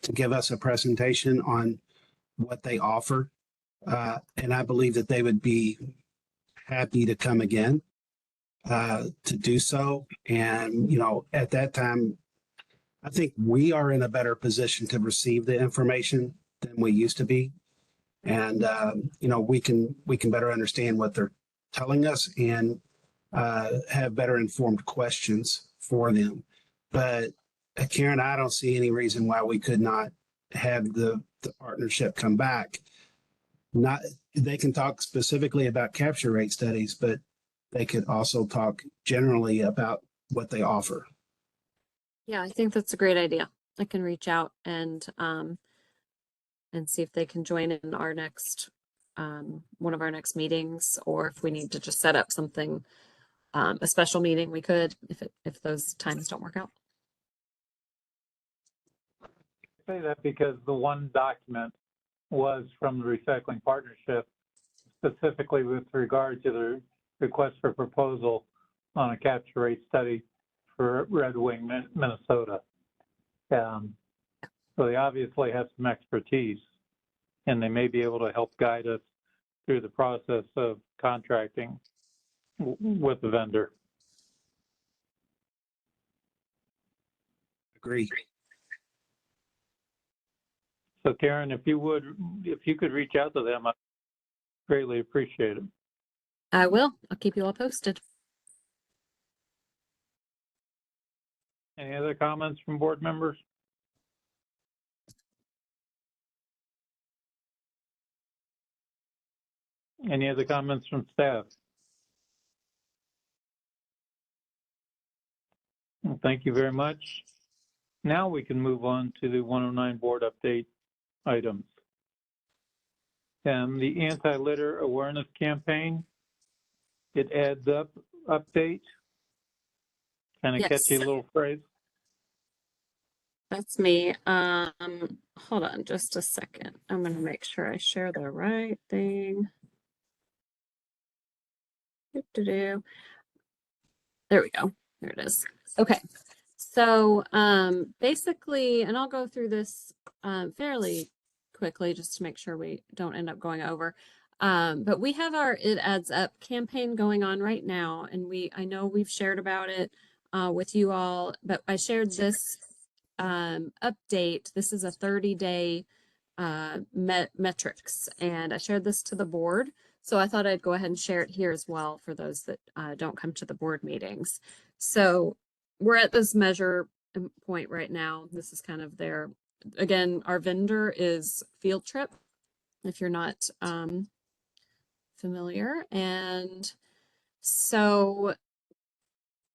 to give us a presentation on what they offer. And I believe that they would be happy to come again to do so. And, at that time, I think we are in a better position to receive the information than we used to be. And, we can better understand what they're telling us and have better informed questions for them. But Karen, I don't see any reason why we could not have the partnership come back. They can talk specifically about capture rate studies, but they could also talk generally about what they offer. Yeah, I think that's a great idea. I can reach out and see if they can join in our next one of our next meetings, or if we need to just set up something, a special meeting, we could, if those times don't work out. I say that because the one document was from the Recycling Partnership, specifically with regard to the request for proposal on a capture rate study for Red Wing, Minnesota. So they obviously have some expertise, and they may be able to help guide us through the process of contracting with the vendor. Agree. So Karen, if you could reach out to them, I'd greatly appreciate it. I will. I'll keep you all posted. Any other comments from board members? Any other comments from staff? Well, thank you very much. Now we can move on to the 109 board update items. The anti-litter awareness campaign, it adds up update. Kind of Yes. catchy little phrase. That's me. Hold on just a second. I'm gonna make sure I share the right thing. Doo-doo-doo. There we go. There it is. Okay. So basically, and I'll go through this fairly quickly just to make sure we don't end up going over. But we have our It Adds Up campaign going on right now, and I know we've shared about it with you all, but I shared this update. This is a 30-day metrics, and I shared this to the board. So I thought I'd go ahead and share it here as well for those that don't come to the board meetings. So we're at this measure point right now. This is kind of again, our vendor is Field Trip, if you're not familiar. And so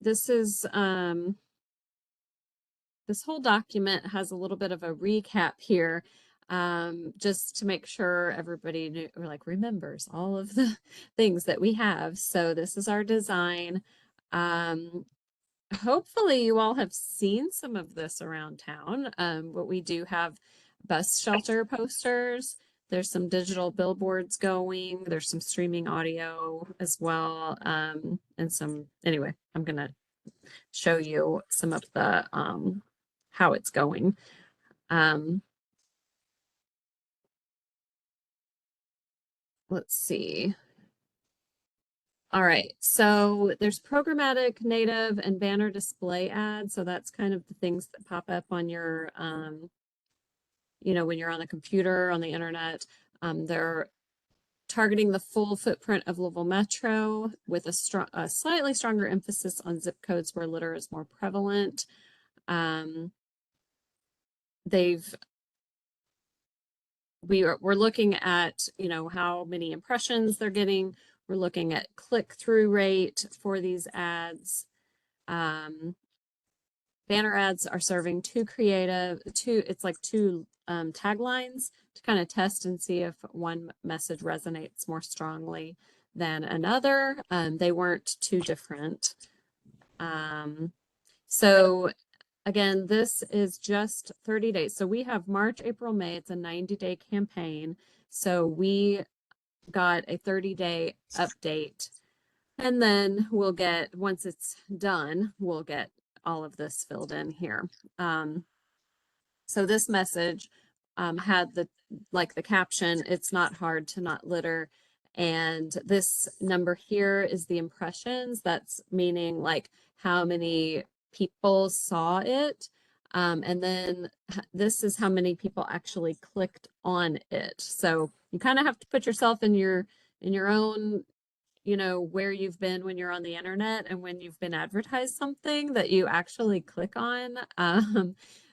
this is, this whole document has a little bit of a recap here, just to make sure everybody remembers all of the things that we have. So this is our design. Hopefully you all have seen some of this around town, but we do have bus shelter posters. There's some digital billboards going. There's some streaming audio as well. And anyway, I'm going to show you some of the, how it's going. Let's see. All right, so there's programmatic, native, and banner display ads. So that's kind of the things that pop up on your, when you're on the computer, on the internet. They're targeting the full footprint of Louisville Metro with a slightly stronger emphasis on zip codes where litter is more prevalent. We're looking at, how many impressions they're getting. We're looking at click-through rate for these ads. Banner ads are serving two taglines to kind of test and see if one message resonates more strongly than another. They weren't too different. So again, this is just 30 days. So we have March, April, May. It's a 90-day campaign. So we got a 30-day update. And then we'll get, once it's done, we'll get all of this filled in here. So this message had the caption, "It's not hard to not litter." And this number here is the impressions. That's meaning how many people saw it. And then this is how many people actually clicked on it. So you kind of have to put yourself in your own, where you've been when you're on the internet and when you've been advertised something that you actually click on.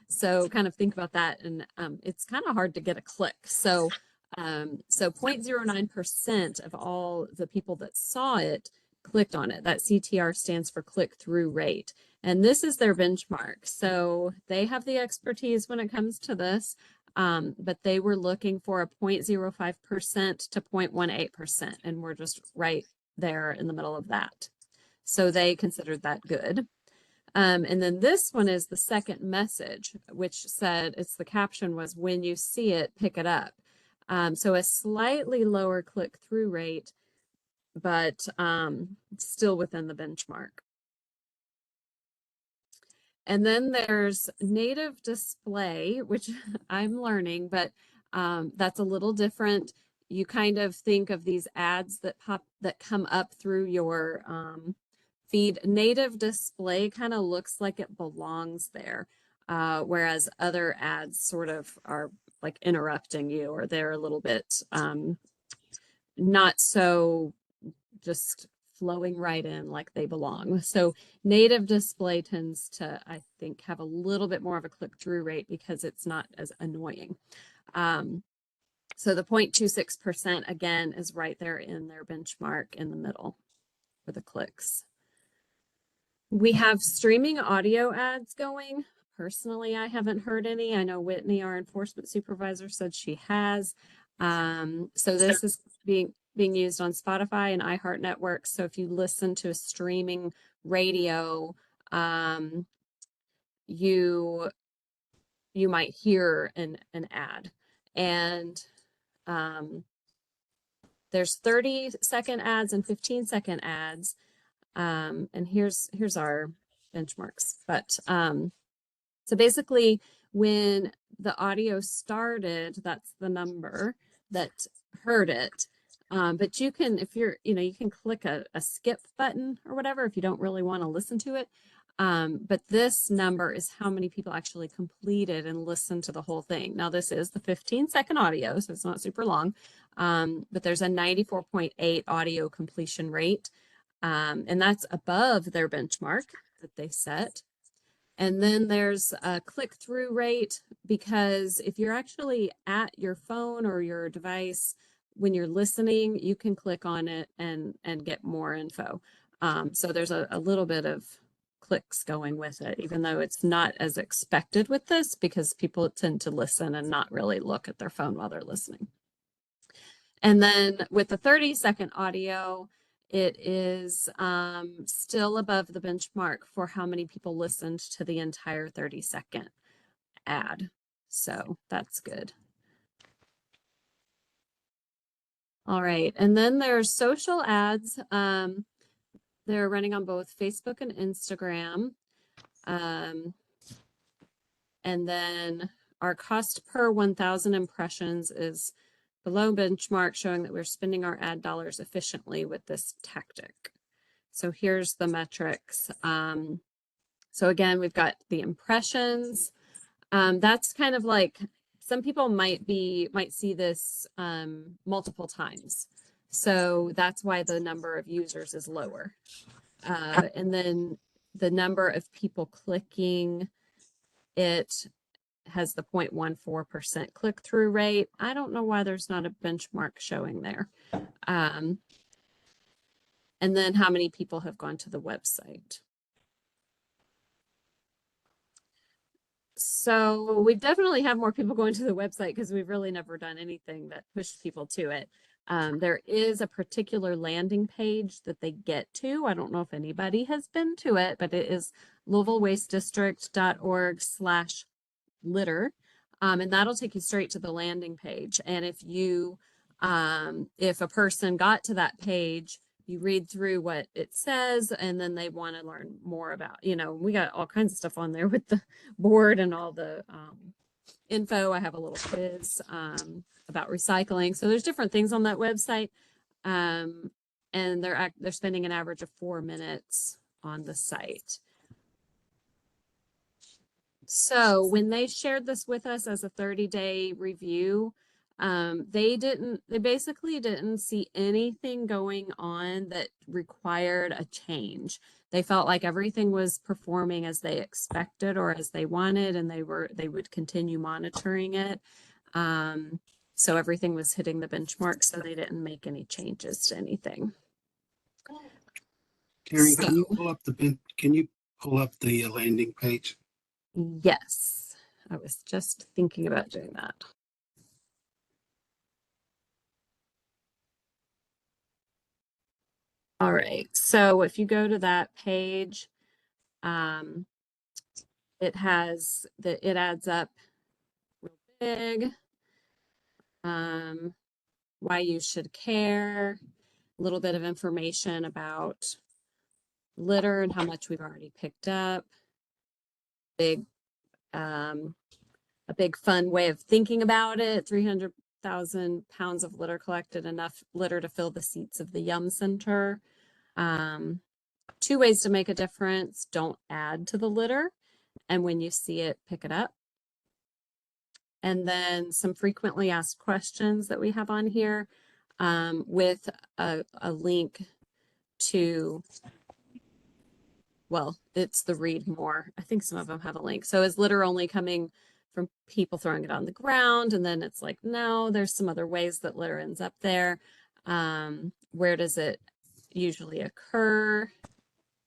So kind of think about that. And it's kind of hard to get a click. So 0.09% of all the people that saw it clicked on it. That CTR stands for click-through rate. And this is their benchmark. So they have the expertise when it comes to this, but they were looking for a 0.05% to 0.18%. And we're just right there in the middle of that. So they considered that good. And then this one is the second message, which said, the caption was, "When you see it, pick it up." So a slightly lower click-through rate, but still within the benchmark. And then there's native display, which I'm learning, but that's a little different. You kind of think of these ads that come up through your feed. Native display kind of looks like it belongs there, whereas other ads sort of are like interrupting you, or they're a little bit not so just flowing right in like they belong. So native display tends to, I think, have a little bit more of a click-through rate because it's not as annoying. So the 0.26% again is right there in their benchmark in the middle for the clicks. We have streaming audio ads going. Personally, I haven't heard any. I know Whitney, our enforcement supervisor, said she has. So this is being used on Spotify and iHeart Networks. So if you listen to a streaming radio, you might hear an ad. And there's 30-second ads and 15-second ads. And here's our benchmarks. But so basically, when the audio started, that's the number that heard it. But you can, if you're, you can click a skip button or whatever if you don't really want to listen to it. But this number is how many people actually completed and listened to the whole thing. Now, this is the 15-second audio, so it's not super long. But there's a 94.8 audio completion rate. And that's above their benchmark that they set. And then there's a click-through rate, because if you're actually at your phone or your device when you're listening, you can click on it and get more info. So there's a little bit of clicks going with it, even though it's not as expected with this, because people tend to listen and not really look at their phone while they're listening. And then with the 30-second audio, it is still above the benchmark for how many people listened to the entire 30-second ad. So that's good. All right. And then there's social ads. They're running on both Facebook and Instagram. And then our cost per 1,000 impressions is below benchmark, showing that we're spending our ad dollars efficiently with this tactic. So here's the metrics. So again, we've got the impressions. That's kind of like, some people might see this multiple times. So that's why the number of users is lower. And then the number of people clicking it has the 0.14% click-through rate. I don't know why there's not a benchmark showing there. And then how many people have gone to the website. So we definitely have more people going to the website because we've really never done anything that pushed people to it. There is a particular landing page that they get to. I don't know if anybody has been to it, but it is LouisvilleWasteDistrict.org/litter. And that'll take you straight to the landing page. And if you, if a person got to that page, you read through what it says, and then they want to learn more about, we got all kinds of stuff on there with the board and all the info. I have a little quiz about recycling. So there's different things on that website. And they're spending an average of 4 minutes on the site. So when they shared this with us as a 30-day review, they basically didn't see anything going on that required a change. They felt like everything was performing as they expected or as they wanted, and they would continue monitoring it. So everything was hitting the benchmark, so they didn't make any changes to anything. Karen, can you pull up the landing page? Yes, I was just thinking about doing that. All right, so if you go to that page, it adds up real big. Why you should care, a little bit of information about litter and how much we've already picked up. A big fun way of thinking about it, 300,000 pounds of litter collected, enough litter to fill the seats of the Yum Center. 2 ways to make a difference: don't add to the litter, and when you see it, pick it up. and then some frequently asked questions that we have on here, with a link to, well, it's the read more. I think some of them have a link. So is litter only coming from people throwing it on the ground? And then it's like, no, there's some other ways that litter ends up there. Where does it usually occur?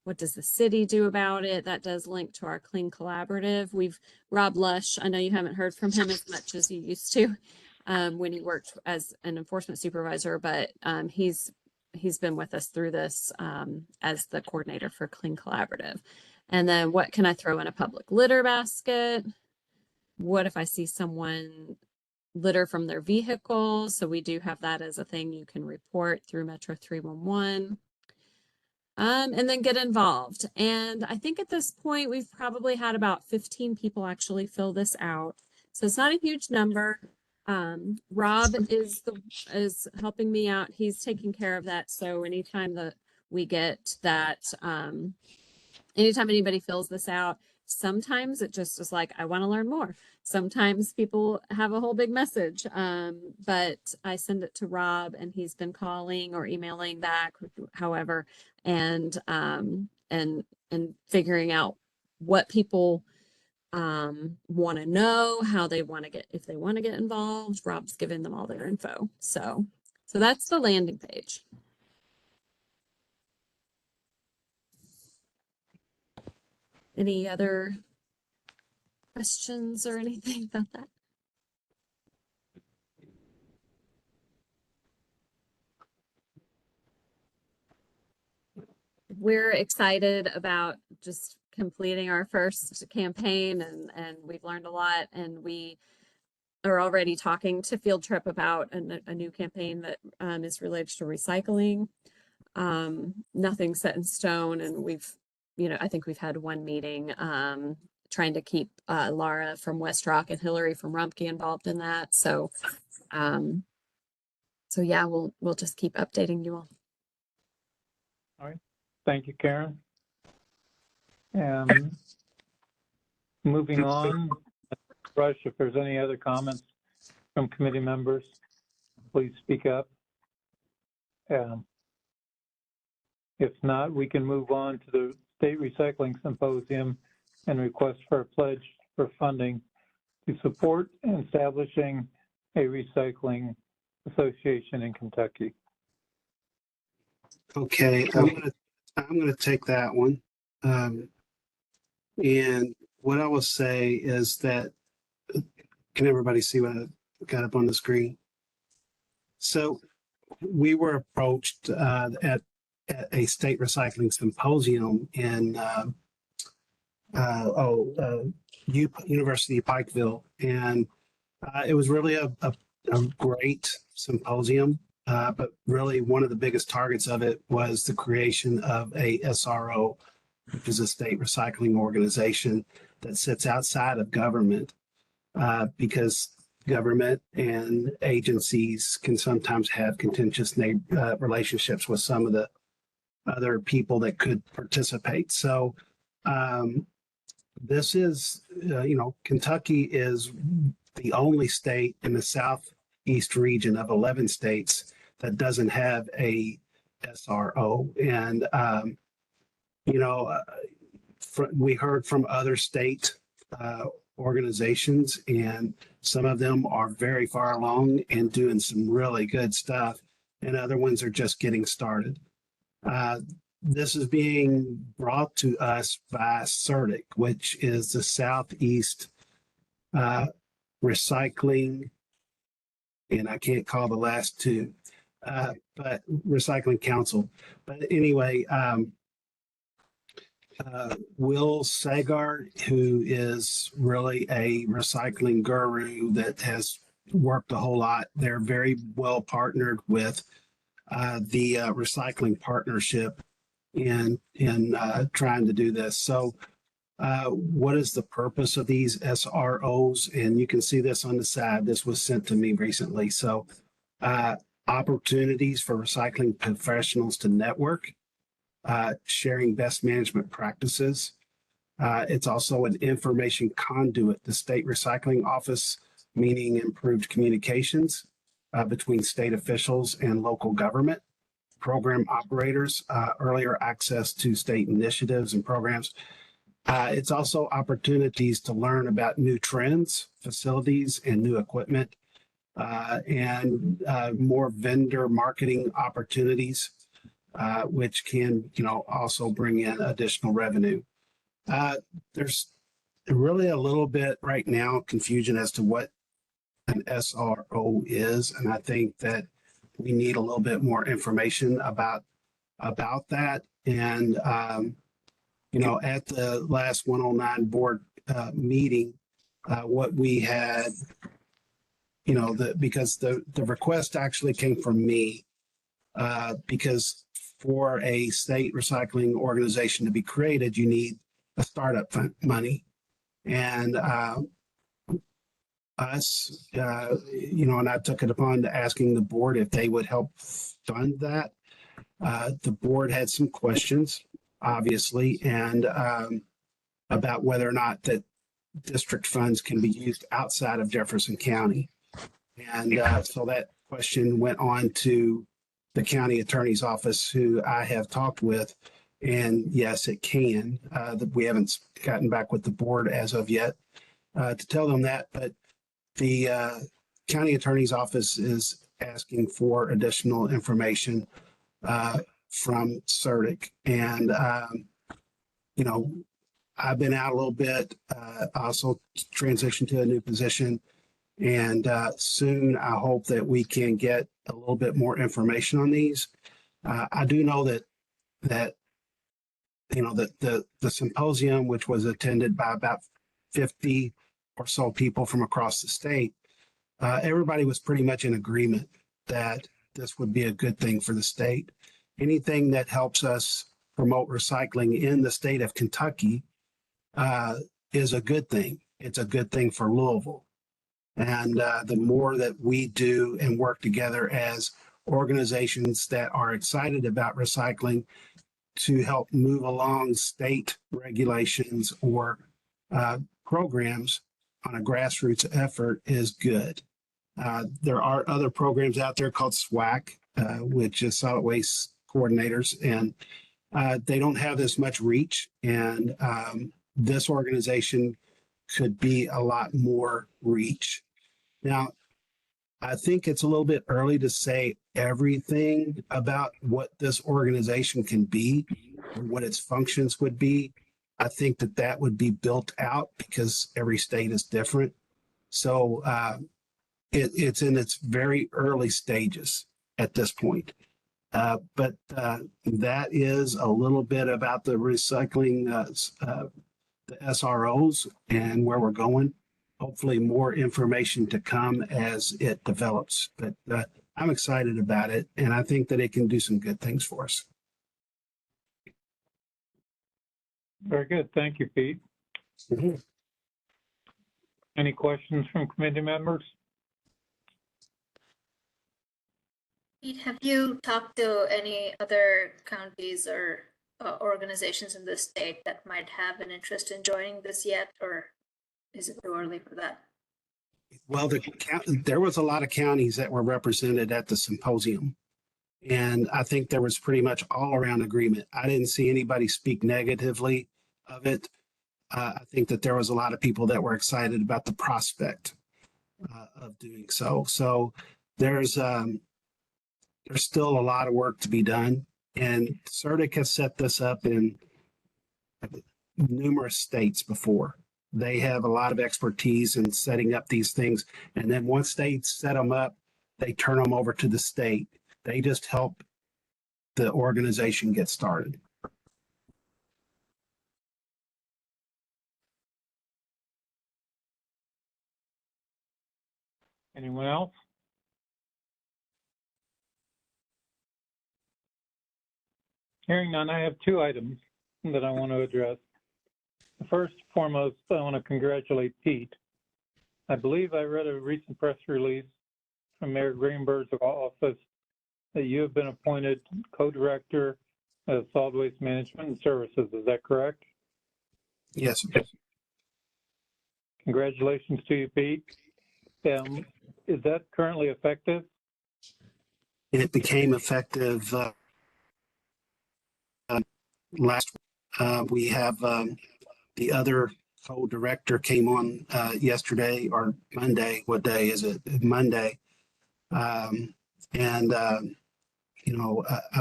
What does the city do about it? That does link to our Clean Collaborative. Rob Lush, I know you haven't heard from him as much as you used to when he worked as an enforcement supervisor, but he's been with us through this as the coordinator for Clean Collaborative. And then what can I throw in a public litter basket? What if I see someone litter from their vehicle? So we do have that as a thing you can report through Metro 311. And then get involved. And I think at this point, we've probably had about 15 people actually fill this out. So it's not a huge number. Rob is helping me out. He's taking care of that. So anytime that we get that, anytime anybody fills this out, sometimes it just is like, I want to learn more. Sometimes people have a whole big message, but I send it to Rob and he's been calling or emailing back, however, and figuring out what people want to know, how they want to get, if they want to get involved. Rob's giving them all their info. So that's the landing page. Any other questions or anything about that? We're excited about just completing our first campaign, and we've learned a lot, and we are already talking to Field Trip about a new campaign that is related to recycling. Nothing set in stone, and I think we've had one meeting trying to keep Laura from West Rock and Hillary from Rumpke involved in that. So yeah, we'll just keep updating you all. All right. Thank you, Karen. And moving on, Rush, if there's any other comments from committee members, please speak up. If not, we can move on to the State Recycling Symposium and request for a pledge for funding to support establishing a recycling association in Kentucky. Okay, I'm gonna take that one. And what I will say is that, can everybody see what I got up on the screen? So we were approached at a state recycling symposium in University of Pikeville, and it was really a great symposium. But really, one of the biggest targets of it was the creation of a SRO, which is a state recycling organization that sits outside of government, because government and agencies can sometimes have contentious relationships with some of the other people that could participate. So this is, Kentucky is the only state in the southeast region of 11 states that doesn't have a SRO. And, we heard from other state organizations, and some of them are very far along and doing some really good stuff, and other ones are just getting started. This is being brought to us by CERTIC, which is the Southeast Recycling, and I can't call the last two, but Recycling Council. But anyway, Will Sagart, who is really a recycling guru that has worked a whole lot, they're very well partnered with the Recycling Partnership in trying to do this. So what is the purpose of these SROs? And you can see this on the side. This was sent to me recently. So opportunities for recycling professionals to network, sharing best management practices. It's also an information conduit. The State Recycling Office meaning improved communications between state officials and local government, program operators, earlier access to state initiatives and programs. It's also opportunities to learn about new trends, facilities, and new equipment, and more vendor marketing opportunities, which can, also bring in additional revenue. There's really a little bit right now confusion as to what an SRO is, and I think that we need a little bit more information about that. And at the last 109 board meeting, what we had, because the request actually came from me, because for a state recycling organization to be created, you need a startup money. And us, and I took it upon asking the board if they would help fund that. The board had some questions, obviously, and about whether or not that district funds can be used outside of Jefferson County. And so that question went on to the county attorney's office, who I have talked with. And yes, it can. We haven't gotten back with the board as of yet to tell them that, but the county attorney's office is asking for additional information from CERTIC. And, I've been out a little bit, also transitioned to a new position. And soon I hope that we can get a little bit more information on these. I do know that the symposium, which was attended by about 50 or so people from across the state, everybody was pretty much in agreement that this would be a good thing for the state. Anything that helps us promote recycling in the state of Kentucky is a good thing. It's a good thing for Louisville. And the more that we do and work together as organizations that are excited about recycling to help move along state regulations or programs on a grassroots effort is good. There are other programs out there called SWAC, which is Solid Waste Coordinators, and they don't have as much reach. And this organization could be a lot more reach. Now, I think it's a little bit early to say everything about what this organization can be, or what its functions would be. I think that would be built out because every state is different. So it's in its very early stages at this point. But that is a little bit about the recycling, the SROs and where we're going. Hopefully more information to come as it develops. But I'm excited about it, and I think that it can do some good things for us. Very good. Thank you, Pete. Mm-hmm. Any questions from committee members? Pete, have you talked to any other counties or organizations in the state that might have an interest in joining this yet, or is it too early for that? Well, there was a lot of counties that were represented at the symposium, and I think there was pretty much all around agreement. I didn't see anybody speak negatively of it. I think that there was a lot of people that were excited about the prospect of doing so. So there's still a lot of work to be done, and CERTIC has set this up in numerous states before. They have a lot of expertise in setting up these things. And then once they set them up, they turn them over to the state. They just help the organization get started. Anyone else? Hearing none, I have two items that I want to address. First and foremost, I want to congratulate Pete. I believe I read a recent press release from Mayor Greenberg's office that you have been appointed co-director of Solid Waste Management and Services. Is that correct? Yes. Congratulations to you, Pete. Is that currently effective? It became effective last. We have the other co-director came on yesterday or Monday. What day is it? Monday. And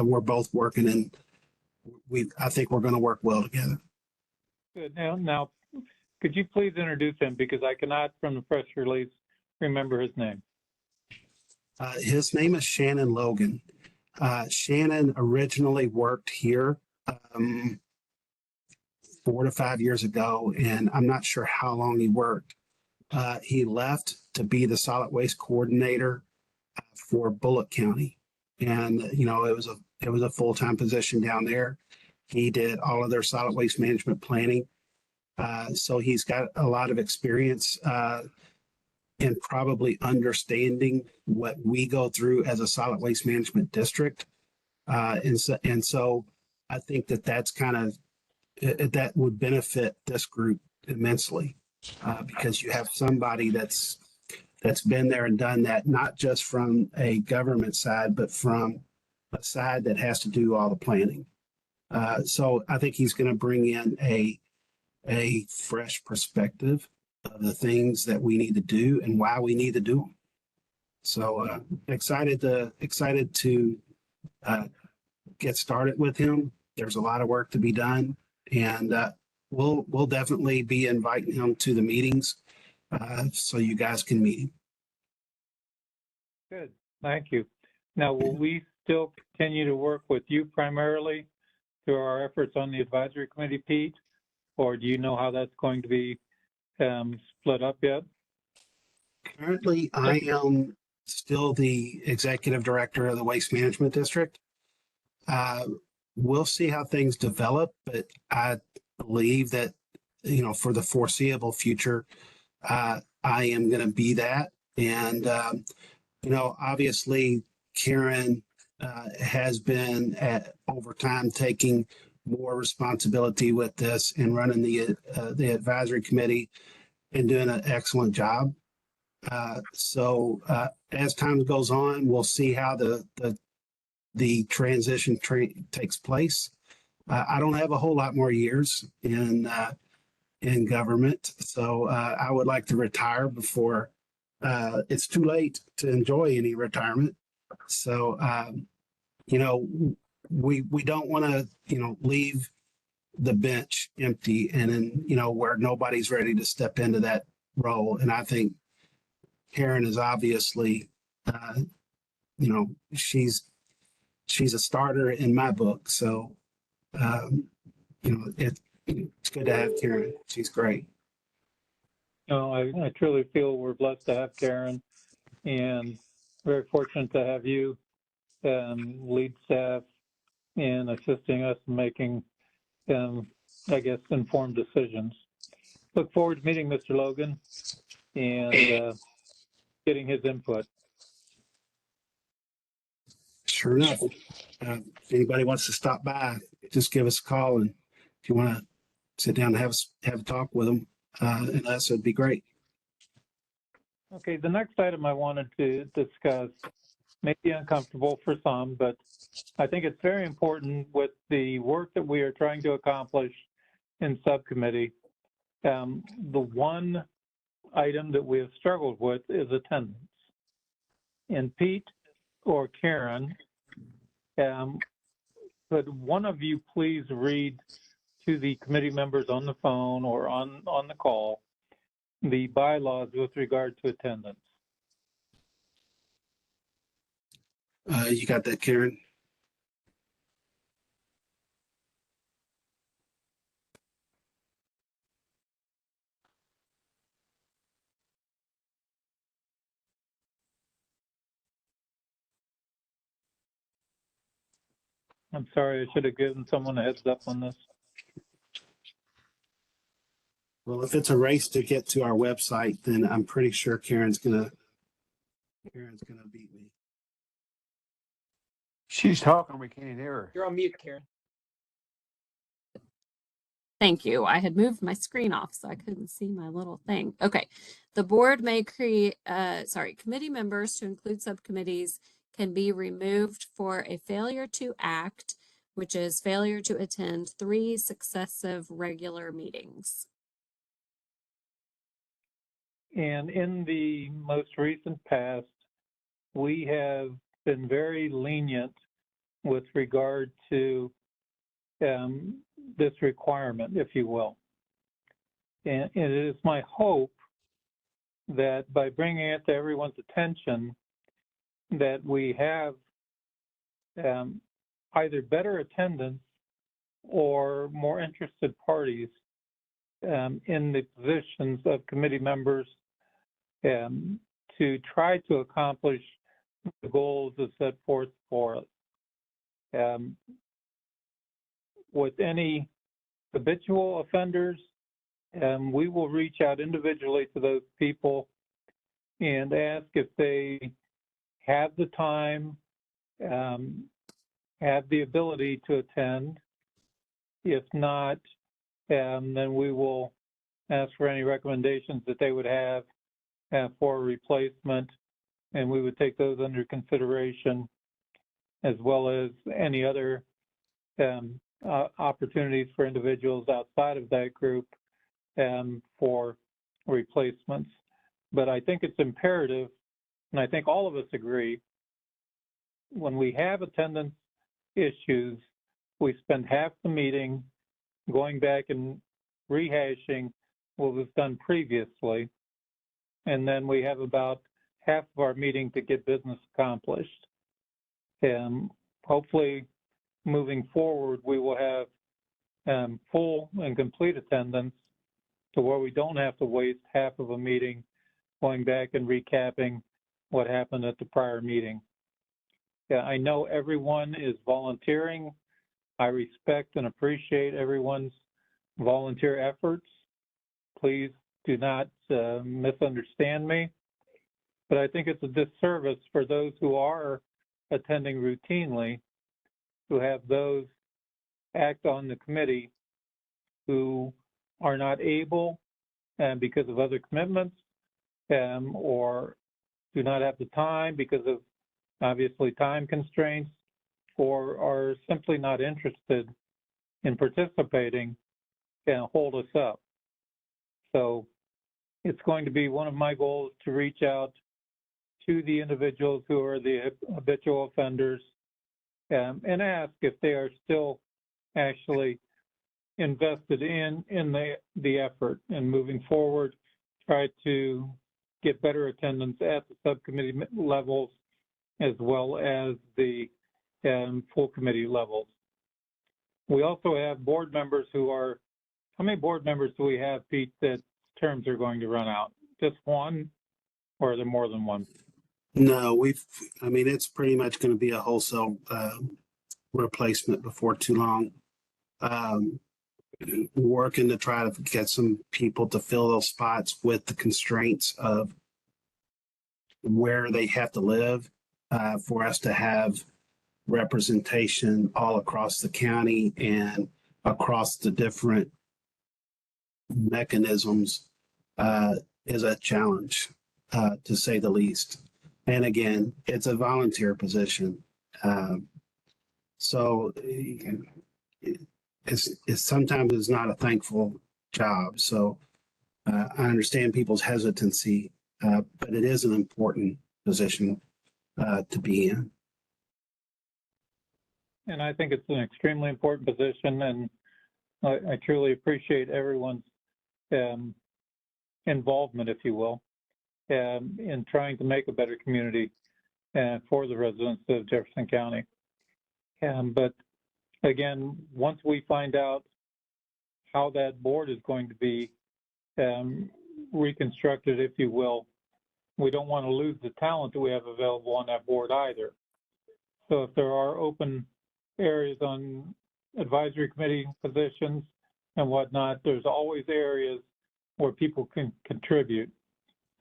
we're both working, and I think we're going to work well together. Good. Now, could you please introduce him, because I cannot, from the press release, remember his name. His name is Shannon Logan. Shannon originally worked here 4 to 5 years ago, and I'm not sure how long he worked. He left to be the solid waste coordinator for Bullock County, and it was a full-time position down there. He did all of their solid waste management planning, so he's got a lot of experience in probably understanding what we go through as a solid waste management district, and so I think that's kind of that would benefit this group immensely, because you have somebody that's been there and done that, not just from a government side, but from a side that has to do all the planning. So I think he's going to bring in a fresh perspective of the things that we need to do and why we need to do them. So excited to get started with him. There's a lot of work to be done, and we'll definitely be inviting him to the meetings so you guys can meet him. Good. Thank you. Now, will we still continue to work with you primarily through our efforts on the advisory committee, Pete? Or do you know how that's going to be split up yet? Currently, I am still the executive director of the Waste Management District. We'll see how things develop, but I believe that, for the foreseeable future, I am going to be that. And, obviously, Karen has been over time taking more responsibility with this and running the advisory committee and doing an excellent job. So as time goes on, we'll see how the transition takes place. I don't have a whole lot more years in government, so I would like to retire before it's too late to enjoy any retirement. So we don't want to leave the bench empty and then where nobody's ready to step into that role. And I think Karen is obviously she's a starter in my book. So it's good to have Karen. She's great. No, I truly feel we're blessed to have Karen, and very fortunate to have you lead staff in assisting us in making, informed decisions. Look forward to meeting Mr. Logan and getting his input. Sure enough. If anybody wants to stop by, just give us a call, and if you want to sit down and have a talk with them and us, it'd be great. Okay, the next item I wanted to discuss may be uncomfortable for some, but I think it's very important with the work that we are trying to accomplish in subcommittee. The one item that we have struggled with is attendance. And Pete or Karen, could one of you please read to the committee members on the phone or on the call the bylaws with regard to attendance? You got that, Karen? I'm sorry, I should have given someone a heads up on this. Well, if it's a race to get to our website, then I'm pretty sure Karen's gonna beat me. She's talking, we can't hear her. You're on mute, Karen. Thank you. I had moved my screen off, so I couldn't see my little thing. Okay. The board may create, committee members to include subcommittees can be removed for a failure to act, which is failure to attend 3 successive regular meetings. And in the most recent past, we have been very lenient with regard to this requirement, if you will. And it is my hope that by bringing it to everyone's attention, that we have either better attendance or more interested parties in the positions of committee members to try to accomplish the goals that set forth for us. With any habitual offenders, we will reach out individually to those people and ask if they have the time, have the ability to attend. If not, then we will ask for any recommendations that they would have for a replacement, and we would take those under consideration, as well as any other opportunities for individuals outside of that group for replacements. But I think it's imperative, and I think all of us agree, when we have attendance issues, we spend half the meeting going back and rehashing what was done previously, and then we have about half of our meeting to get business accomplished. And hopefully, moving forward, we will have full and complete attendance to where we don't have to waste half of a meeting going back and recapping what happened at the prior meeting. Yeah, I know everyone is volunteering. I respect and appreciate everyone's volunteer efforts. Please do not misunderstand me. But I think it's a disservice for those who are attending routinely to have those act on the committee who are not able because of other commitments or do not have the time because of obviously time constraints, or are simply not interested in participating and hold us up. So it's going to be one of my goals to reach out to the individuals who are the habitual offenders and ask if they are still actually invested in the effort and moving forward, try to get better attendance at the subcommittee levels as well as the full committee levels. We also have board members who are, how many board members do we have, Pete, that terms are going to run out? Just one, or are there more than one? No, it's pretty much going to be a wholesale replacement before too long. Working to try to get some people to fill those spots with the constraints of where they have to live for us to have representation all across the county and across the different mechanisms is a challenge, to say the least. And again, it's a volunteer position. So it's sometimes it's not a thankful job. So I understand people's hesitancy, but it is an important position to be in. And I think it's an extremely important position, and I truly appreciate everyone's involvement, if you will, in trying to make a better community for the residents of Jefferson County. But again, once we find out how that board is going to be reconstructed, if you will, we don't want to lose the talent that we have available on that board either. So if there are open areas on advisory committee positions and whatnot, there's always areas where people can contribute,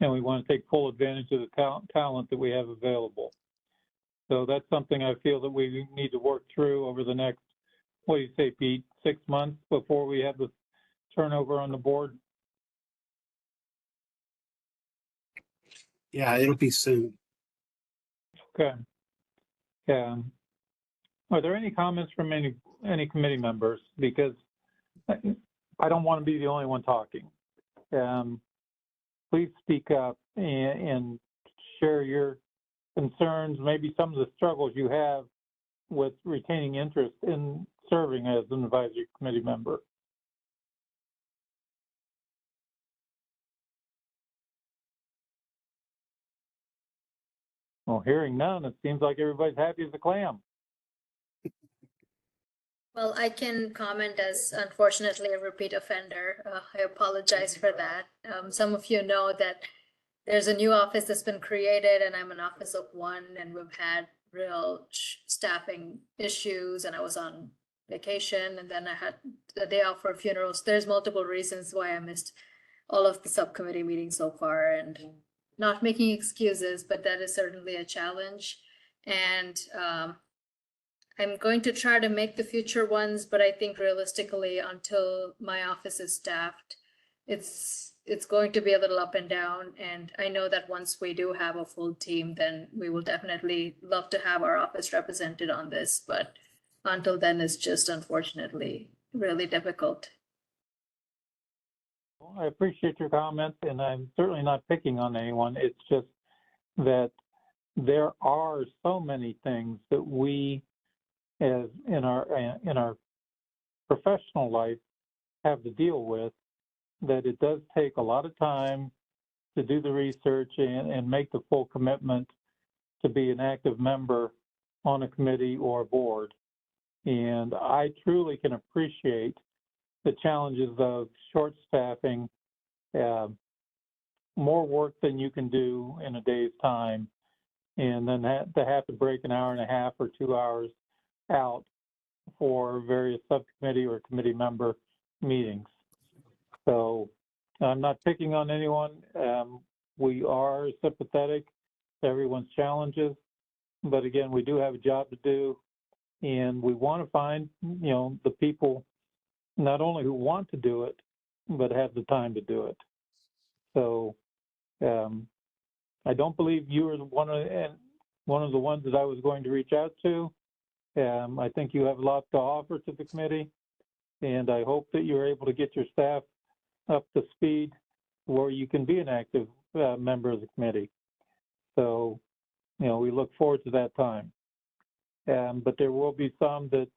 and we want to take full advantage of the talent that we have available. So that's something I feel that we need to work through over the next, what do you say, Pete, 6 months before we have the turnover on the board? Yeah, it'll be soon. Okay. Yeah. Are there any comments from any committee members? Because I don't want to be the only one talking. Please speak up and share your concerns, maybe some of the struggles you have with retaining interest in serving as an advisory committee member. Well, hearing none, it seems like everybody's happy as a clam. Well, I can comment as unfortunately a repeat offender. I apologize for that. Some of you know that there's a new office that's been created and I'm an office of one and we've had real staffing issues and I was on vacation and then I had the day off for funerals. There's multiple reasons why I missed all of the subcommittee meetings so far and not making excuses, but that is certainly a challenge. And I'm going to try to make the future ones, but I think realistically, until my office is staffed, it's going to be a little up and down. And I know that once we do have a full team, then we will definitely love to have our office represented on this. But until then, it's just unfortunately really difficult. Well, I appreciate your comments, and I'm certainly not picking on anyone. It's just that there are so many things that we, as in our professional life, have to deal with, that it does take a lot of time to do the research and make the full commitment to be an active member on a committee or a board. And I truly can appreciate the challenges of short staffing, more work than you can do in a day's time, and then to have to break an hour and a half or 2 hours out for various subcommittee or committee member meetings. So I'm not picking on anyone. We are sympathetic to everyone's challenges, but again, we do have a job to do, and we want to find, the people not only who want to do it, but have the time to do it. So I don't believe you were one of the ones that I was going to reach out to. I think you have a lot to offer to the committee, and I hope that you're able to get your staff up to speed where you can be an active member of the committee. So, we look forward to that time. But there will be some that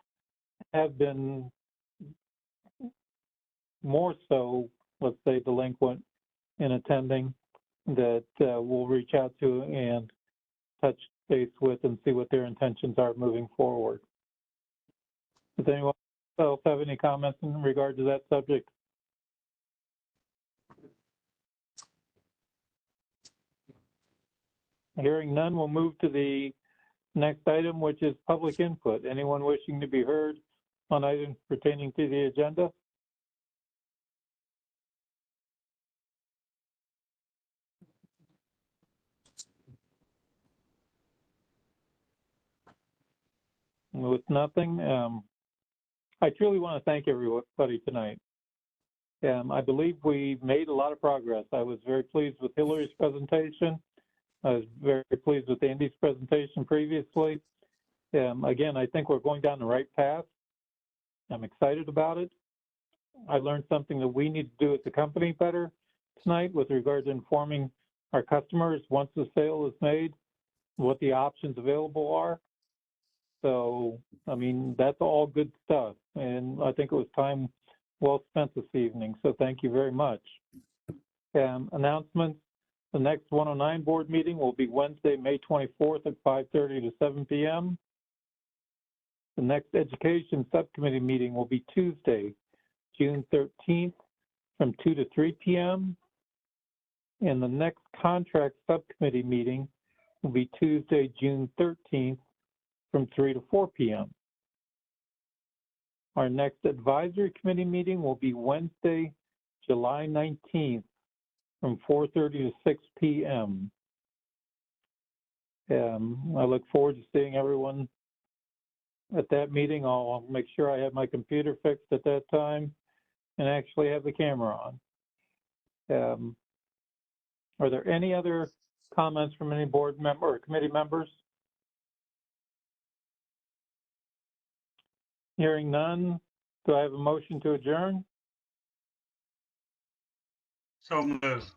have been more so, let's say, delinquent in attending, that we'll reach out to and touch base with and see what their intentions are moving forward. Does anyone else have any comments in regard to that subject? Hearing none, we'll move to the next item, which is public input. Anyone wishing to be heard on items pertaining to the agenda? With nothing, I truly want to thank everybody tonight. I believe we made a lot of progress. I was very pleased with Hillary's presentation. I was very pleased with Andy's presentation previously. Again, I think we're going down the right path. I'm excited about it. I learned something that we need to do as a company better tonight with regard to informing our customers once the sale is made, what the options available are. So, that's all good stuff. And I think it was time well spent this evening. So thank you very much. Announcements. The next 109 board meeting will be Wednesday, May 24th at 5:30 to 7 p.m. The next education subcommittee meeting will be Tuesday, June 13th from 2 to 3 p.m. And the next contract subcommittee meeting will be Tuesday, June 13th from 3 to 4 p.m. Our next advisory committee meeting will be Wednesday, July 19th from 4:30 to 6 p.m. I look forward to seeing everyone at that meeting. I'll make sure I have my computer fixed at that time. and actually have the camera on. Are there any other comments from any board member or committee members? Hearing none, do I have a motion to adjourn? So moved.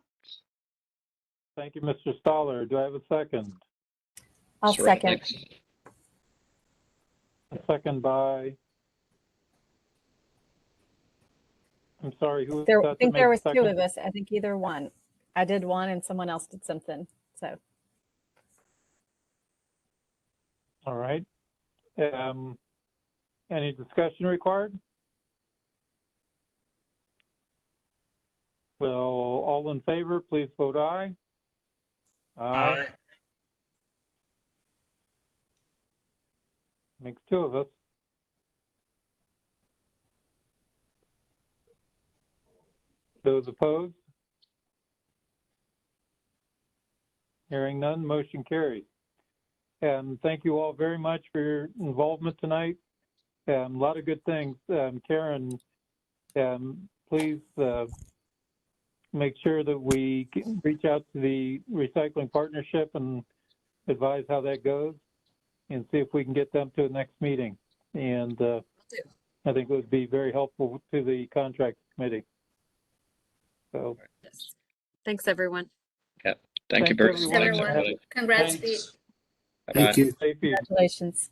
Thank you, Mr. Stoller. Do I have a second? I'll Mr. second. Rudnick. A second by, I'm sorry, who? There, I that think made there the was two second? of us. I think either one. I did one and someone else did something. So All right. Any discussion required? Well, all in favor, please vote aye. Aye. Makes two of us. Those opposed? Hearing none, motion carries. And thank you all very much for your involvement tonight. A lot of good things. Karen, please make sure that we reach out to the recycling partnership and advise how that goes and see if we can get them to the next meeting. And I think it would be very helpful to the contract committee. So Yes. Thanks, everyone. Thank you, Thanks, Bruce. everyone. Thanks, Everyone. everybody. Congrats, Pete. Thanks. Bye-bye. Thank you. Safe evening. congratulations.